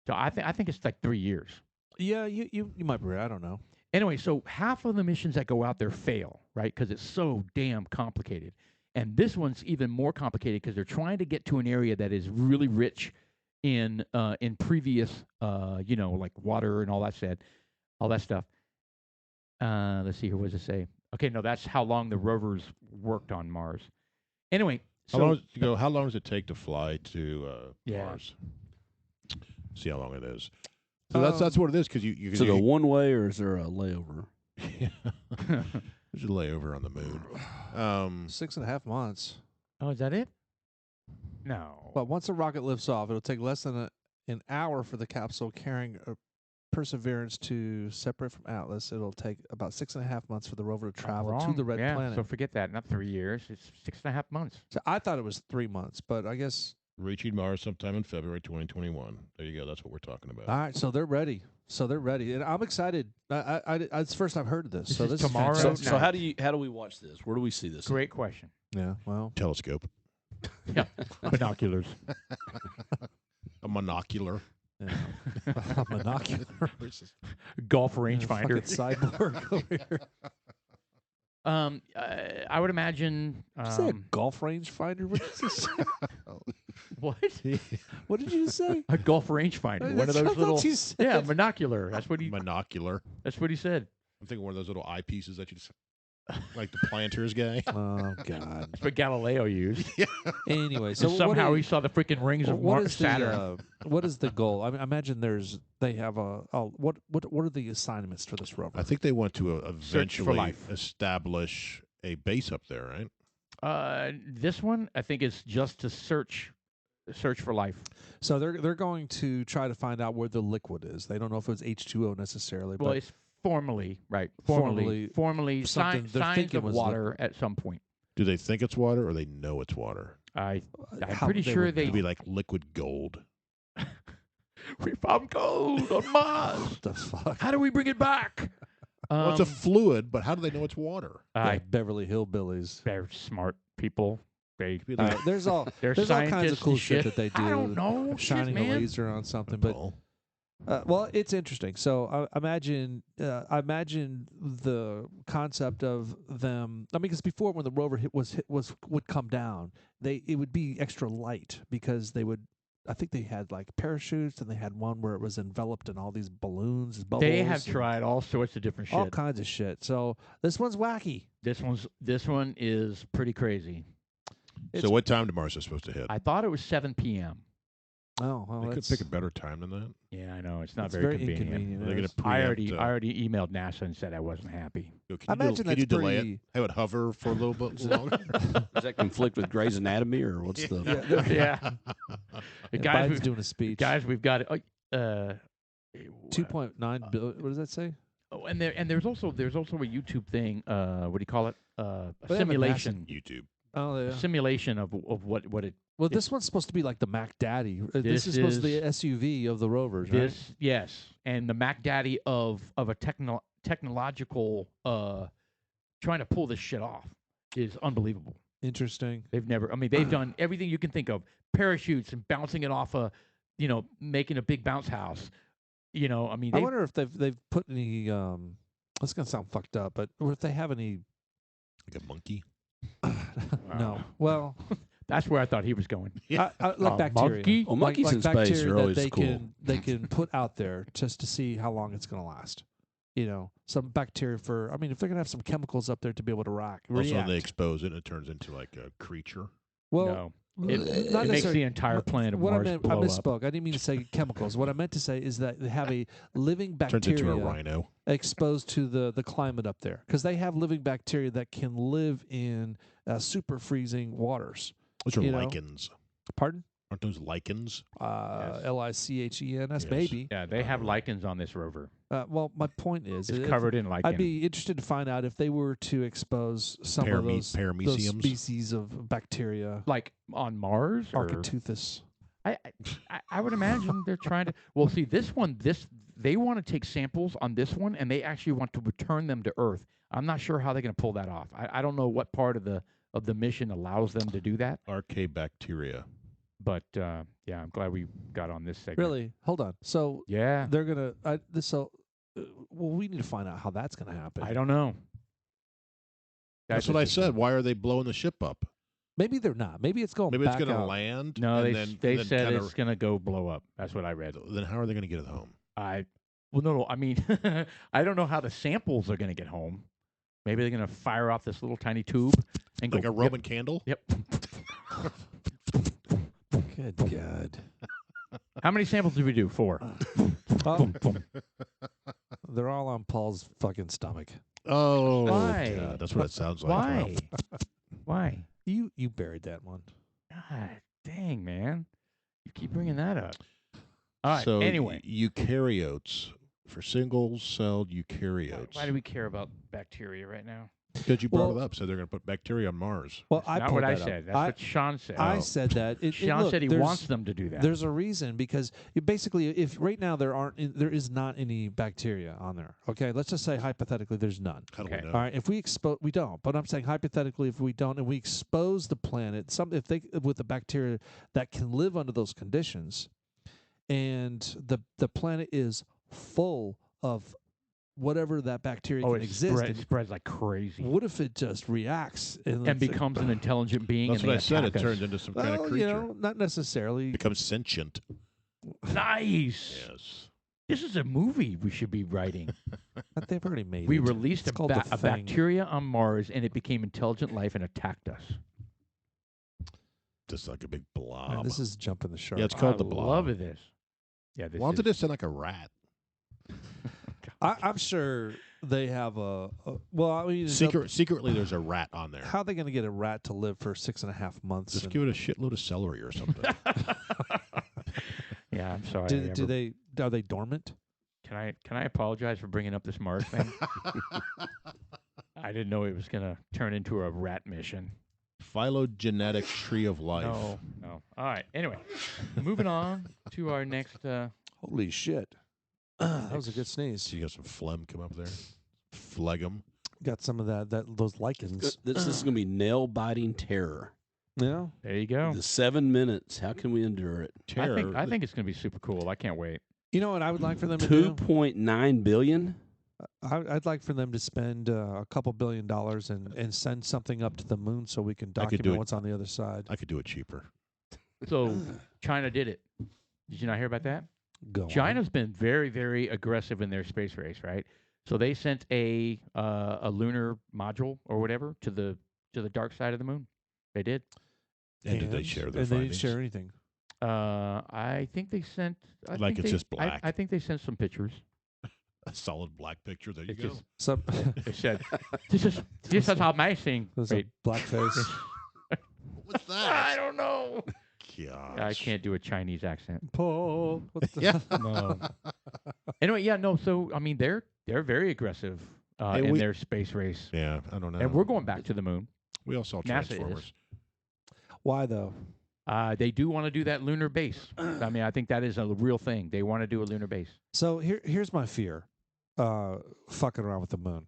So I think it's like 3 years. Yeah, you might be right. I don't know. Anyway, so half of the missions that go out there fail, right? Because it's so damn complicated. And this one's even more complicated because they're trying to get to an area that is really rich in previous, like water and all that stuff. Let's see here. What does it say? Okay, no, that's how long the rovers worked on Mars. Anyway, so How long does it take to fly to Yeah. Mars? See how long it is. So that's what it is because you So the one way, or is there a layover? There's a layover on the moon. 6.5 months. oh, is that it? No. But once the rocket lifts off, it'll take less than an hour for the capsule carrying Perseverance to separate from Atlas. It'll take about 6.5 months for the rover to travel to the red planet. So forget that. Not 3 years. It's 6.5 months. So I thought it was 3 months, but I guess. Reaching Mars sometime in February 2021. There you go. That's what we're talking about. All right, so they're ready. And I'm excited. It's the first I've heard of this. This so is this tomorrow. Is So, fantastic. so how do we watch this? Where do we see this? Great question. Yeah, well, Telescope. Yeah. Binoculars. A monocular. yeah. A monocular. Golf rangefinder. Fucking cyborg over here. I would imagine. Did you say a golf range finder? What did you say? What? What did you say? A golf rangefinder. One of That's those what little. you said. Yeah, monocular. That's what he. Monocular. That's what he said. I'm thinking one of those little eyepieces that you just like the planters guy. Oh God. That's what Galileo used. Anyway, So so somehow what he saw the freaking rings of what is Saturn. what is the goal? I mean, I imagine they have what are the assignments for this rover? I think they want to for eventually life. establish a base up there, right? This one I think is just to search for life. So they're going to try to find out where the liquid is. They don't know if it was H2O necessarily. Well, but it's formally something signs they're thinking of was water at some point. Do they think it's water or they know it's water? I'm how pretty they sure would they. It'd be like liquid gold. We found gold on Mars. What the fuck? How do we bring it back? Well, it's a fluid, but how do they know it's water? Like Beverly Hillbillies. They're smart people. They Be All like, right, there's all they're kinds of scientists cool and shit that they do. I don't know. Shining shit, a man. laser on something, but well, well, it's interesting. So I imagine the concept of them. I mean, because before when the rover would come down, it would be extra light because they would. I think they had like parachutes, and they had one where it was enveloped in all these balloons, bubbles. They have and tried all sorts of different all shit. kinds of shit. So this one's wacky. This one is pretty crazy. so what time tomorrow is it supposed to hit? I thought it was 7 p.m. Oh, well, They could that's pick a better time than that. Yeah, I know it's not it's very, very convenient. inconvenient. They're It gonna is. preempt, I already emailed NASA and said I wasn't happy. Can I imagine can you that's delay pretty- it? Have it hover for a little bit longer? Does that conflict with Grey's Anatomy, or what's the? Yeah, Yeah, guys, Biden's doing a speech. we've got 2.9 billion. What does that say? Oh, and there's also a YouTube thing. What do you call it? A They have a simulation. YouTube. Oh, A yeah. simulation of what it. Well, this one's supposed to be like the Mac Daddy. This This is supposed to be is- the SUV of the rovers, right? This yes, and the Mac Daddy of a technological trying to pull this shit off is unbelievable. Interesting. They've never. I mean, they've done everything you can think of: parachutes and bouncing it off making a big bounce house. I mean, I wonder if they've put any. That's gonna sound fucked up, but or if they have any. Like a monkey? No. Well, that's where I thought he was going. Yeah. like bacteria. Monkey? Well, monkeys like in space bacteria are that always they cool. they can put out there just to see how long it's gonna last. Some bacteria for. I mean, if they're gonna have some chemicals up there to be able to react. Also, they expose it and it turns into like a creature. Well, no, it not makes necessarily- the entire planet of what Mars I meant, blow I up. misspoke. I didn't mean to say chemicals. What I meant to say is that they have a living Turns into a bacteria rhino. exposed to the climate up there because they have living bacteria that can live in super freezing waters. Those are you know. lichens. Pardon? Aren't those lichens? Yes. Lichens, Yes. maybe. Yeah, they have lichens on this rover. Well, my point is, It's covered in lichen. I'd be interested to find out if they were to expose some of those parameciums? species of bacteria, like on Mars. Or? Architeuthis. I would imagine they're trying to. Well, see, they want to take samples on this one, and they actually want to return them to Earth. I'm not sure how they're going to pull that off. I don't know what part of the mission allows them to do that. Archaebacteria. But yeah, I'm glad we got on this segment. Really? Hold on. So Yeah. they're gonna. Well, we need to find out how that's gonna happen. I don't know. That's what I said. Why are they blowing the ship up? Maybe they're not. Maybe it's going. Maybe it's back going to out. land. No, and they then they then said kinda- it's going to go blow up. That's what I read. Then how are they going to get it home? I Well, no. I mean, I don't know how the samples are going to get home. Maybe they're going to fire off this little tiny tube and Like go. a Roman candle? Yep. Good God. How many samples did we do? 4. Well, Boom, boom. they're all on Paul's fucking stomach. Oh, Why? God, that's what it sounds like. Why? Why? You buried that one. God dang, man. You keep bringing that up. All right. So anyway. eukaryotes, for single-celled eukaryotes. Why do we care about bacteria right now? Because you brought Well- it up, said they're going to put bacteria on Mars. Well, That's I not pulled what I that up. said. That's what Sean said. I Oh. said that. Sean look, said he there's- wants them to do that. There's a reason because basically, if right now there is not any bacteria on there. Okay, let's just say hypothetically there's none. How do Okay. we know? All right, if we expose, we don't. But I'm saying hypothetically, if we don't, and we expose the planet, with the bacteria that can live under those conditions, and the planet is full of whatever that bacteria oh, can it exist. it spreads like crazy. What if it just reacts And becomes an intelligent being. That's and what they I said. It attack us. turns into some kind of well, creature. you know, not necessarily. Becomes sentient. Nice. Yes. This is a movie we should be writing. But they've already made We it. released It's called The a Thing. bacteria on Mars, and it became intelligent life and attacked us. Just like a big Man, blob. this is jumping the shark. Yeah, it's called I the blob. love this. Yeah, this Why is. did it sound like a rat? I'm sure they have well. I mean, Secretly, there's a rat on there. how are they going to get a rat to live for 6.5 months? Just and give it a shitload of celery or something. Yeah, I'm sorry. are they dormant? Can I apologize for bringing up this Mars thing? I didn't know it was gonna turn into a rat mission. Phylogenetic tree of life. No. All right. Anyway, moving on to our next. Holy shit! That was a good sneeze. So you got some phlegm come up there. Phlegm. Got some of those lichens. This is going to be nail biting terror. Yeah. There you go. The 7 minutes. How can we endure it? Terror. I think it's gonna be super cool. I can't wait. You know what I would like for them to do? 2.9 billion. I'd like for them to spend a couple $1 billion and send something up to the moon so we can I could do document it. what's on the other side. I could do it cheaper. So China did it. Did you not hear about that? Go on. China's been very, very aggressive in their space race, right? So they sent a lunar module or whatever to the dark side of the moon. They did. And did they share their and they didn't findings? share anything. I think they sent. Like it's just black. I think they sent some pictures. A solid black picture. There you It go. just Some they said this is amazing. there's Wait, a blackface. What's I that? don't know. Gosh. I can't do a Chinese accent. Paul. What the Yeah. No. Anyway, yeah, no. So I mean, they're very aggressive Hey, in we- their space race, Yeah, I don't know. and we're going back to the moon. We all saw NASA is. Transformers. Why though? They do want to do that lunar base. I mean, I think that is a real thing. They want to do a lunar base. So here's my fear. Fucking around with the moon,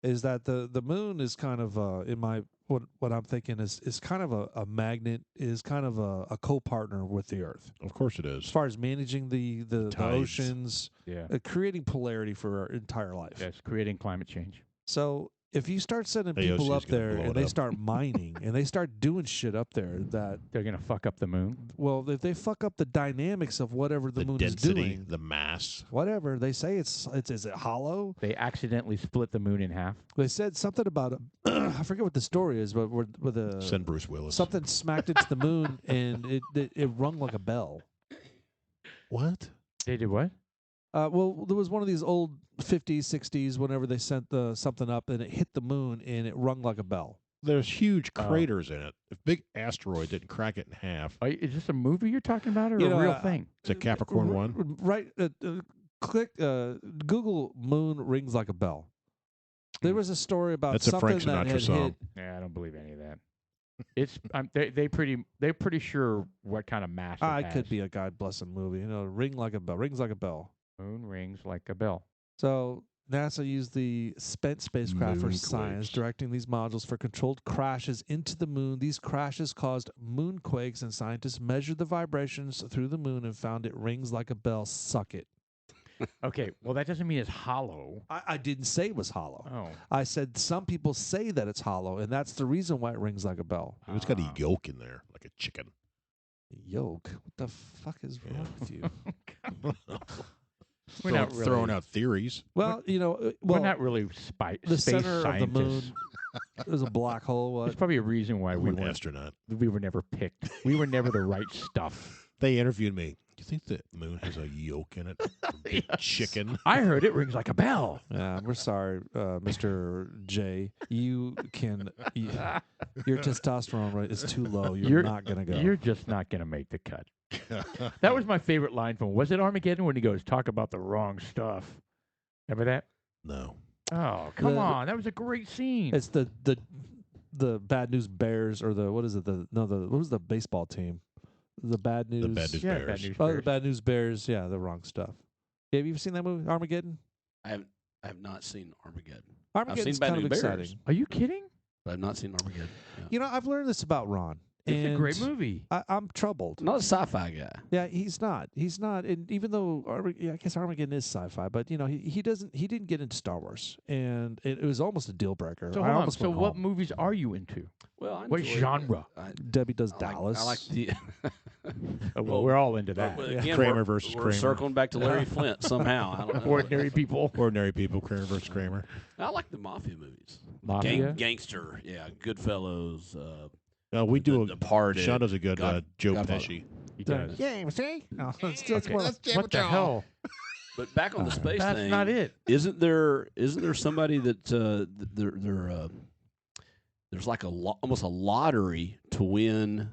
is that the moon is kind of in my what I'm thinking is kind of a magnet, is kind of a co-partner with the Earth Of course it as is. far as managing the Tides. oceans, Yeah, creating polarity for our entire life. that's creating climate change. So if you start sending AOC people is up gonna there blow and it they up. start mining and they start doing shit up there that, They're gonna fuck up the moon. well, if they fuck up the dynamics of whatever the moon density, is doing, the mass. whatever they say, is it hollow? They accidentally split the moon in half. They said something about I forget what the story is, but with a Send Bruce Willis. something smacked into the moon and it rung like a bell. What? They did what? Well, there was one of these old 50s, 60s, whenever they sent something up and it hit the moon and it rung like a bell. There's huge Oh. craters in it. If big asteroid didn't crack it in half, Is this a movie you're talking about, or You a know, real thing? it's a Capricorn one. Right. Google moon rings like a bell. There was a story about That's a something Frank that Sinatra had song. hit. Yeah, I don't believe any of that. It's they're pretty sure what kind of mass. I it could has. be a God bless him movie. Ring like a bell. Rings like a bell. Moon rings like a bell. So NASA used the spent spacecraft for science, Moonquakes. directing these modules for controlled crashes into the moon. These crashes caused moonquakes, and scientists measured the vibrations through the moon and found it rings like a bell. Suck it. Okay, well that doesn't mean it's hollow. I didn't say it was hollow. Oh, I said some people say that it's hollow, and that's the reason why it rings like a bell. It's got a Ah. yolk in there, like a chicken. Yolk. What the fuck is wrong with you? We're not throwing really- out theories. Well, We're not really the space center scientists. of the moon is a black hole. There's What? probably a reason why I'm we an weren't. astronaut. We were never picked. We were never the right stuff. They interviewed me. Do you think the moon has a yolk in it? A big chicken? I heard it rings like a bell. Yeah, we're sorry, Mr. J. You can. Your testosterone rate is too low. You're not gonna go. You're just not going to make the cut. That was my favorite line from. Was it Armageddon when he goes, "Talk about the wrong stuff"? Remember that? No. Oh, come The- on! That was a great scene. It's the Bad News Bears or the what is it? What was the baseball team? The Bad News. The Bad News yeah, Bears. Bad News Oh, the Bears. Bad News Bears. Yeah, the wrong stuff. Yeah, have you seen that movie, Armageddon? I have not seen Armageddon. Armageddon's seen Bad kind of News Bears. exciting. Are you kidding? But I've not seen Armageddon. Yeah. You know, I've learned this about Ron. It's a great and movie. I'm troubled. Not a sci-fi guy. Yeah, he's not. He's not. And even though I guess Armageddon is sci-fi, but he didn't get into Star Wars, and it was almost a deal breaker. So I hold on. almost So went what home. movies are you into? Well, I What enjoy- genre? Debbie does I like- Dallas. I like the. Well, we're all into that. But Yeah. again, Kramer we're- versus we're Kramer. circling back to Larry Flint somehow. I don't know. Ordinary people. Ordinary people, Kramer versus Kramer. I like the mafia movies. Mafia. Gangster, yeah, Goodfellas. No, we do. Departed. Sean does a good Joe Godfather. Pesci. He does. Yeah, see? Oh, that's Okay. more What the hell? But back on the space That's thing, not it. Isn't there somebody that there's like almost a lottery to win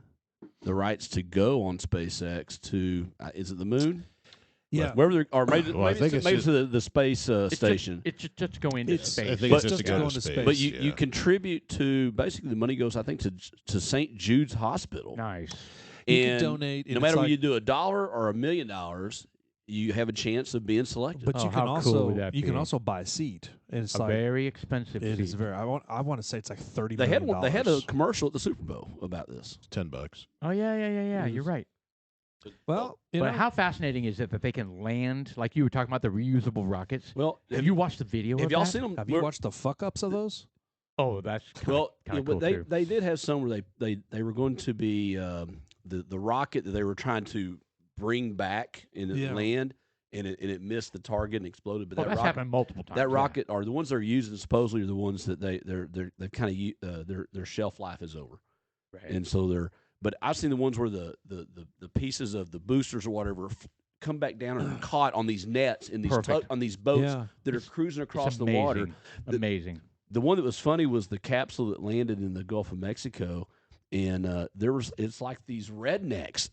the rights to go on SpaceX to is it the moon? Yeah. Wherever they're, or maybe, Well, I think it's maybe just- to the space station. It's just go into It's- space. I think But it's just just to go going to to space. space. But yeah. you contribute to basically the money goes I think to St. Jude's Hospital. Nice. You can And donate. and no it's matter like, whether you do $1 or $1 million, you have a chance of being selected. But Oh, you can how cool also would that you can be? also buy a seat, and it's A like very expensive it seat. is very. I want to say it's like $30 they had million. one. They had a commercial at the Super Bowl about this. $10. Oh yeah. You're right. Well, you But know, how fascinating is it that they can land like you were talking about the reusable rockets? Well, Have you watched the video? have of y'all that? seen them? have you watched the fuck ups of those? Oh, that's Well, kinda but cool too. they did have some where they were going to be the rocket that they were trying to bring back and Yeah. land, and it missed the target and exploded. But Oh, that that's rocket, happened multiple times. that yeah. rocket, or the ones they're using, supposedly are the ones that they're kind of their shelf life is over, Right. and so they're. But I've seen the ones where the pieces of the boosters or whatever come back down and are caught on these nets in these Perfect. on these boats Yeah. that are cruising It's across the water. The- Amazing. The one that was funny was the capsule that landed in the Gulf of Mexico, and it's like these rednecks.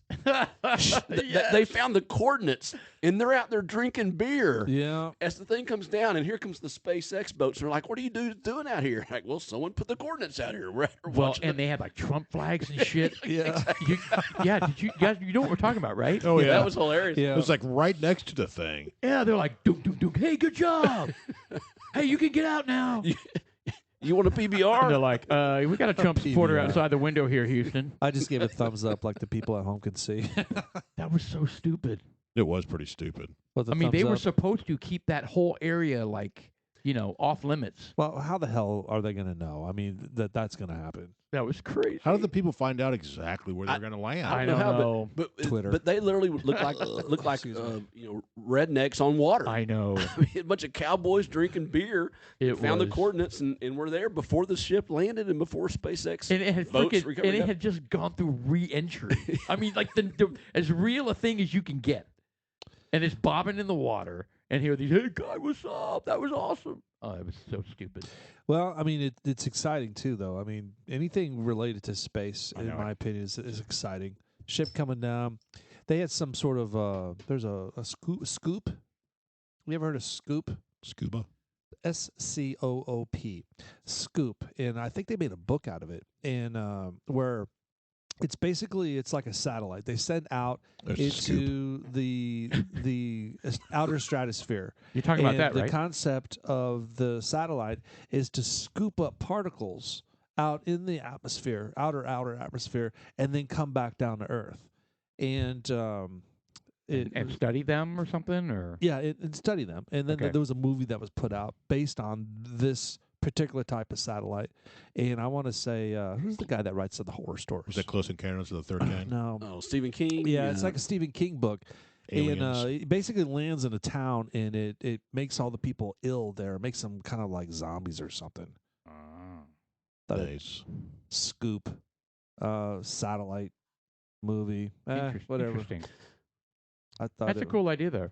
They found the coordinates, and they're out there drinking beer. Yeah. As the thing comes down, and here comes the SpaceX boats, and they're like, "What are you doing out here?" Like, well, someone put the coordinates out here. We're out here Well, watching and they had like Trump flags and shit. Yeah. Yeah, did you guys? You know what we're talking about, right? Oh, yeah. That was hilarious. Yeah. It was like right next to the thing. Yeah, they're like, dunk, dunk, dunk. Hey, good job. Hey, you can get out now. You want a And they're PBR? like, we got a Trump supporter PBR. outside the window here, Houston. I just gave a thumbs up, like the people at home can see. That was so stupid. It was pretty stupid. With the I mean, they thumbs were up. supposed to keep that whole area like, off limits. Well, how the hell are they going to know? I mean, that's going to happen. That was crazy. How did the people find out exactly where they're going to land? I don't don't know how, know. But Twitter. But they literally look like Excuse me. rednecks on water. I know. I mean, a bunch of cowboys drinking beer. It found the was- coordinates and were there before the ship landed and before SpaceX And it had boats freaking, recovered and it up. had just gone through re-entry. I mean, like the as real a thing as you can get. And it's bobbing in the water, and here these, hey guy, what's up? That was awesome. Oh, it was so stupid. Well, I mean, it's exciting too, though. I mean, anything related to space, I in know my opinion, is exciting. Ship coming down. They had some sort of there's a scoop. You ever heard of Scoop? Scuba. SCOOP, Scoop, and I think they made a book out of it, and where it's like a satellite. They send out There's a scoop. into the outer stratosphere. You're talking about And that, the right? concept of the satellite is to scoop up particles out in the atmosphere, outer atmosphere, and then come back down to Earth. And and study them or something, or and study them. And then Okay. there was a movie that was put out based on this particular type of satellite. And I want to say, who's the guy that writes the horror stories? Was that Close Encounters of the Third Kind? No. Oh, Stephen King. Yeah, it's like a Stephen King book. And Aliens. it basically lands in a town, and it makes all the people ill there. It makes them kind of like zombies or something. Thought it- Nice. Scoop, satellite movie, whatever. Interesting. I thought That's a cool idea, though.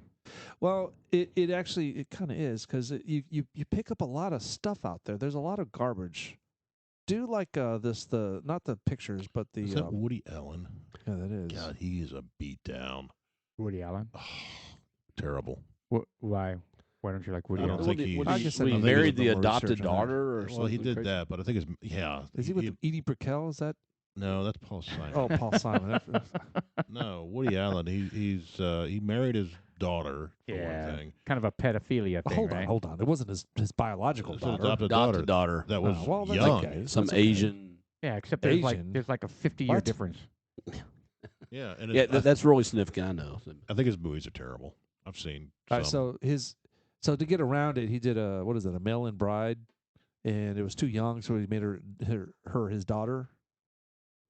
Well, it actually kind of is because you pick up a lot of stuff out there. There's a lot of garbage. Do like not the pictures, but the Is that Woody Allen? yeah, that is. God, he is a beatdown. Woody Allen. Oh, terrible. Why? Why don't you like Woody I don't Allen? think he- I guess I When he don't think married there's the no more adopted research on that. daughter, or Well, something. he did crazy? that, but I think Is he with Edie Brickell? Is that? No, that's Paul Simon. Oh, Paul Simon. No, Woody Allen. He married his daughter for Yeah. one thing. Kind of a pedophilia thing, hold right? on, hold on. It wasn't his biological It's his daughter. adopted Adopted daughter. daughter. That was well, that's young. okay. Some That's okay. Asian. Yeah, except there's Asian. like a 50-year What? difference. Yeah, and Yeah, that's really significant. I know. I think his movies are terrible. I've seen All some. right, so to get around it, he did a mail-in bride, and it was too young, so he made her his daughter.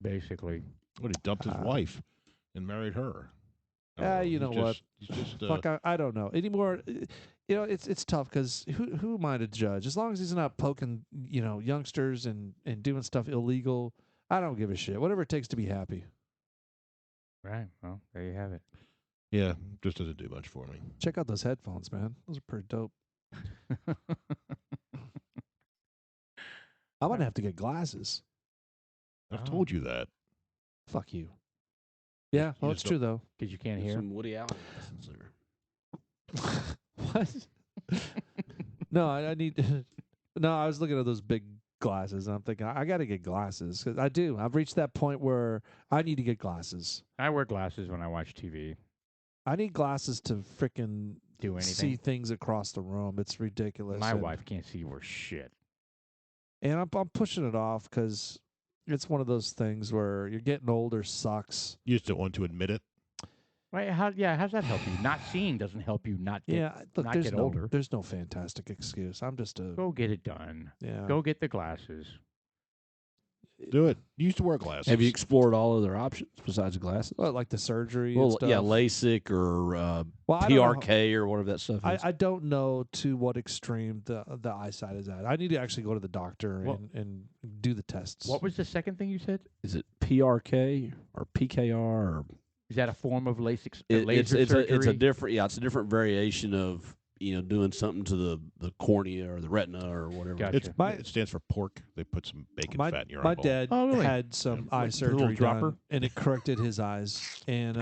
Basically. What, he dumped his wife and married her. I don't You know he's what? just- He's just Fuck, I don't know anymore. It's tough because who am I to judge? As long as he's not poking, youngsters and doing stuff illegal, I don't give a shit. Whatever it takes to be happy. Right. Well, there you have it. yeah, just doesn't do much for me. Check out those headphones, man. Those are pretty dope. I might have to get glasses. I've Oh. told you that. Fuck you. Yeah, well, it's just true though. Because you can't Get hear. some Woody Allen lessons there. What? No, I need. No, I was looking at those big glasses, and I'm thinking I got to get glasses because I do. I've reached that point where I need to get glasses. I wear glasses when I watch TV. I need glasses to frickin' Do anything. see things across the room. It's ridiculous. My and, wife can't see worth shit. and I'm pushing it off because it's one of those things where you're getting older. Sucks. You just don't want to admit it. Right? How's that help you? Not seeing doesn't help you not get. Yeah, look, not there's get no, older. There's no fantastic excuse. I'm just a Go get it done. yeah. Go get the glasses. Do it. You used to wear glasses. Have you explored all other options besides glasses? Well, like the surgery. and Well, stuff. yeah, LASIK or Well, I don't know PRK or whatever that stuff is. I don't know to what extreme the eyesight is at. I need to actually go to the doctor Well- and do the tests. What was the second thing you said? Is it PRK or PKR? Or Is that a form of LASIK it's laser it's surgery? a different it's a different variation of doing something to the cornea or the retina or whatever. Gotcha. It stands for pork. They put some bacon my fat in your my eyeball. dad Oh, really? had some eye Like the little surgery dropper? done, and it corrected his eyes. And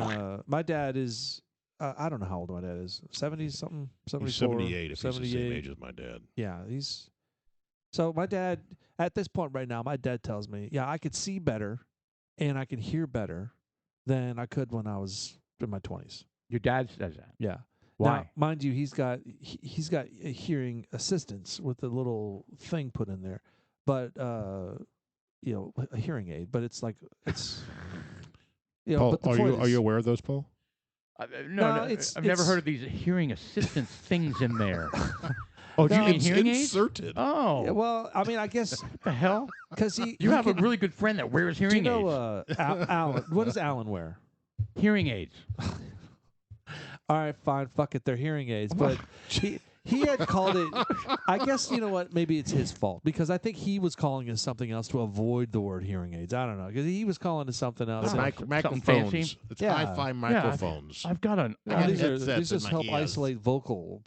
my dad is I don't know how old my dad is. 70 something, 74, He's 78 if he's the same 78. age as my dad. Yeah, he's so my dad at this point right now. My dad tells me, yeah, I could see better, and I can hear better than I could when I was in my 20s. Your dad says that. Yeah. Why? Now, mind you, he's got a hearing assistance with a little thing put in there, but a hearing aid. But it's like it's Paul, But the are point you is, aware of those, Paul? No, it's- I've never it's- heard of these hearing assistance things in there. Oh, No. You mean hearing aids? inserted. Oh, Yeah, well, I mean, I guess what the hell? because You have a really good friend that wears Do you hearing know aids. Alan? What does Alan wear? Hearing aids. All right, fine, fuck it, they're hearing aids. But he had called it. I guess you know what? Maybe it's his fault because I think he was calling it something else to avoid the word hearing aids. I don't know because he was calling it something else. They're Oh, and- something fancy? microphones. It's Yeah. hi-fi microphones. I've got an. No, got these headsets in just my help ears. isolate vocal,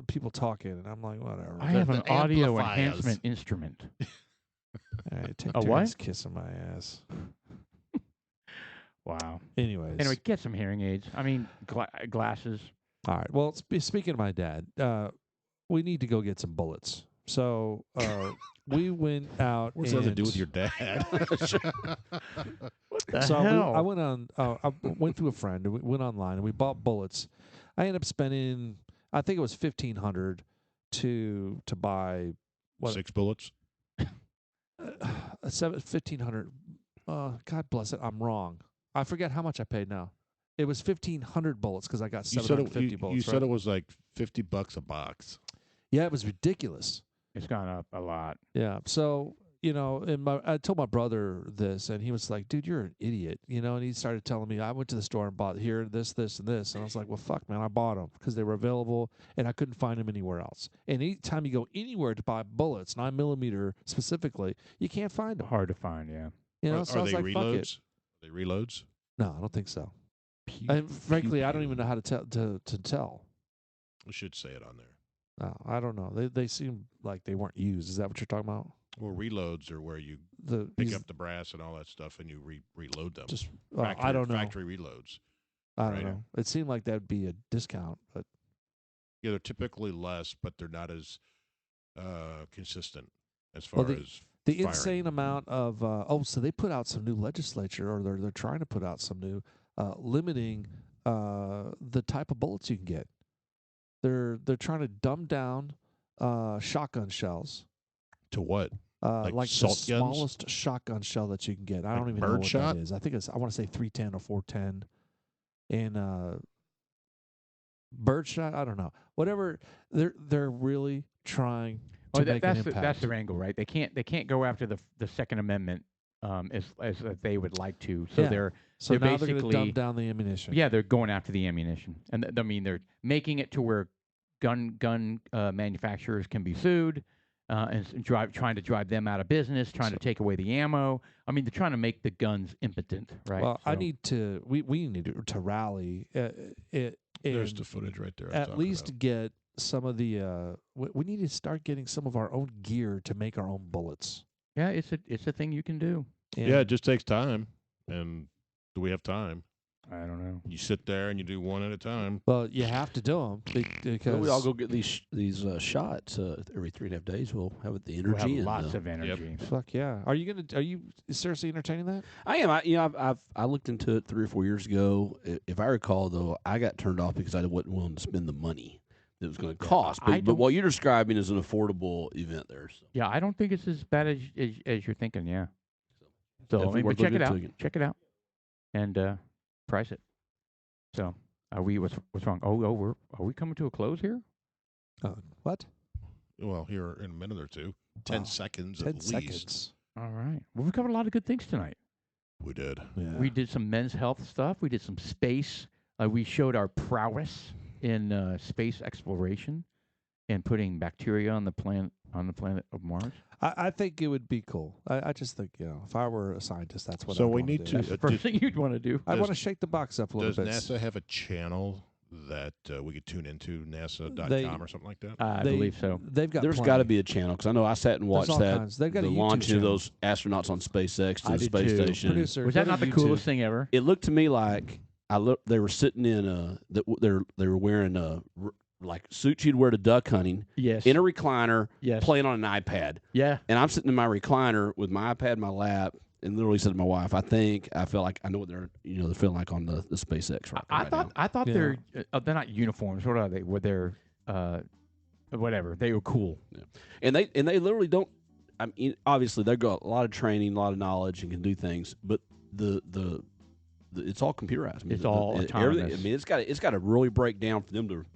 people talking, and I'm like, whatever. I have an the audio amplifiers. enhancement instrument. All right, take A turns what? kissing my ass. Wow. Anyways, Anyway, get some hearing aids. I mean, glasses. all right. Well, speaking of my dad, we need to go get some bullets. So we went out. What's that to and do with your dad? What the So hell? I went on. I went through a friend. And we went online and we bought bullets. I ended up spending. I think it was $1,500 to buy what 6 bullets. $1,500. God bless it. I'm wrong. I forget how much I paid now. It was 1,500 bullets because I got You said 750 it, bullets. you right? said it was like $50 a box. Yeah, it was ridiculous. It's gone up a lot. Yeah. So and I told my brother this, and he was like, "Dude, you're an idiot," and he started telling me, "I went to the store and bought here this, this, and this," and I was like, "Well, fuck, man, I bought them because they were available, and I couldn't find them anywhere else." And anytime you go anywhere to buy bullets, 9mm specifically, you can't find them. Hard to find, yeah. So I was they like, "Fuck it." reloads? Are they reloads? No, I don't think so. And frankly, I don't even know how to tell. We should say it on there. No, I don't know. They seem like they weren't used. Is that what you're talking about? Well, reloads are where you pick up the brass and all that stuff, and you reload them. Just factory, I don't know. Factory reloads. I don't right. know. It seemed like that'd be a discount, but Yeah, they're typically less, but they're not as consistent as far as the firing. insane amount of so they put out some new legislature, or they're trying to put out some new limiting the type of bullets you can get. They're trying to dumb down shotgun shells. To what? Like the salt guns? smallest shotgun shell that you can get. I don't even know bird what shot? that is. I think I want to say 310 or 410. And bird shot, I don't know. Whatever. They're really trying to make an impact. That's their angle, right? They can't go after the Second Amendment as they would like to. So Yeah. So they're now they're going to basically dumb down the ammunition. Yeah, they're going after the ammunition, and they're making it to where gun manufacturers can be sued, and trying to drive them out of business, trying to take away the ammo. I mean, they're trying to make the guns impotent, right? Well, we need to rally. There's the footage right there. At least get some of the. We need to start getting some of our own gear to make our own bullets. Yeah, it's a thing you can do. And yeah, it just takes time. And do we have time? I don't know. You sit there and you do one at a time. Well, you have to do them because Well, we all go get these shots every 3.5 days. We'll have the energy. We'll have and, lots of energy. Fuck yeah! Are you seriously entertaining that? I am. I looked into it 3 or 4 years ago. If I recall, though, I got turned off because I wasn't willing to spend the money that it was going to cost. But what you're describing is an affordable event there. So. Yeah, I don't think it's as bad as you're thinking. Yeah. So Definitely worth check it looking out. into. Check it out, and price it. So, are we? What's wrong? Are we coming to a close here? What? Well, here in a minute or two. 10 seconds 10 at least. seconds. All right. Well, we covered a lot of good things tonight. We did. Yeah. We did some men's health stuff. We did some space. We showed our prowess in space exploration and putting bacteria on the planet of Mars. I think it would be cool. I just think, if I were a scientist, that's what. So I'd we wanna need do. to- That's the first thing you'd want to do. I want to shake the box up a little Does bit. NASA have a channel that we could tune into, NASA.com or something like that? I believe so. They've got. There's got to be a channel because I know I sat and watched all that. kinds. They've got the a YouTube launching of channel. those astronauts on SpaceX to I the did space too. station. Producer, Was go that to not the YouTube. coolest thing ever? It looked to me like they were sitting in they were wearing like suits you'd wear to duck hunting Yes. in a recliner, Yes. playing on an iPad. Yeah. And I'm sitting in my recliner with my iPad in my lap, and literally said to my wife, I feel like I know what they're feeling like on the SpaceX right now. I thought Yeah. they're not uniforms. What are they? Were they whatever? They were cool. Yeah. And they literally don't. I mean, obviously they've got a lot of training, a lot of knowledge, and can do things, but the it's all computerized. I mean, It's all everything. autonomous. I mean, it's got to really break down for them to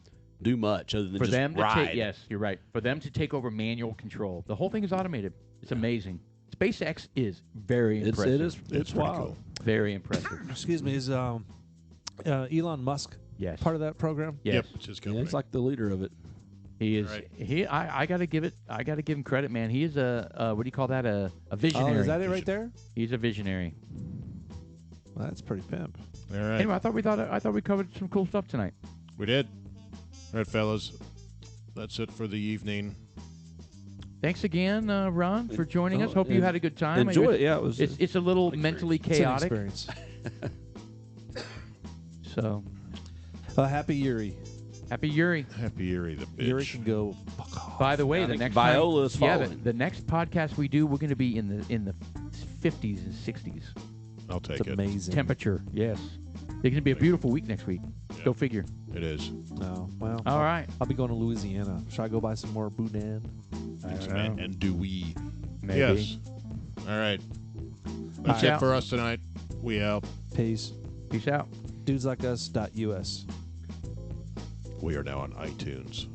do much other than For just them to ride. take, yes, you're right. For them to take over manual control, the whole thing is automated. It's amazing. SpaceX is very impressive. It's pretty wild. cool. Very impressive. Excuse me. Is Elon Musk Yes. part of that program? Yes. Yep, it's his Yeah, company. it's like the leader of it. He is. Right. I got to give him credit, man. He is a what do you call that? A visionary. Oh, is that it right there? He's a visionary. Well, that's pretty pimp. All right. Anyway, I thought we covered some cool stuff tonight. We did. All right, fellas. That's it for the evening. Thanks again, Ron, for joining us. Hope you had a good time. Enjoy it. Yeah, it was. It's a little mentally It's an chaotic. experience. So Happy Yuri. happy Yuri. Happy Yuri, the bitch. Yuri can go. Fuck off. By the way, I the think next Viola is time, following. the next podcast we do, we're going to be in the 50s and 60s I'll take It's it. amazing. temperature. Yes, it's going to be a beautiful week next week. Yeah. Go figure. It is. No. Well. All right. I'll be going to Louisiana. Should I go buy some more boudin? I don't And, know. and do we? Maybe. Yes. All right. That's All it right. for us tonight. We out. Peace. Peace out. Dudeslikeus.us. We are now on iTunes.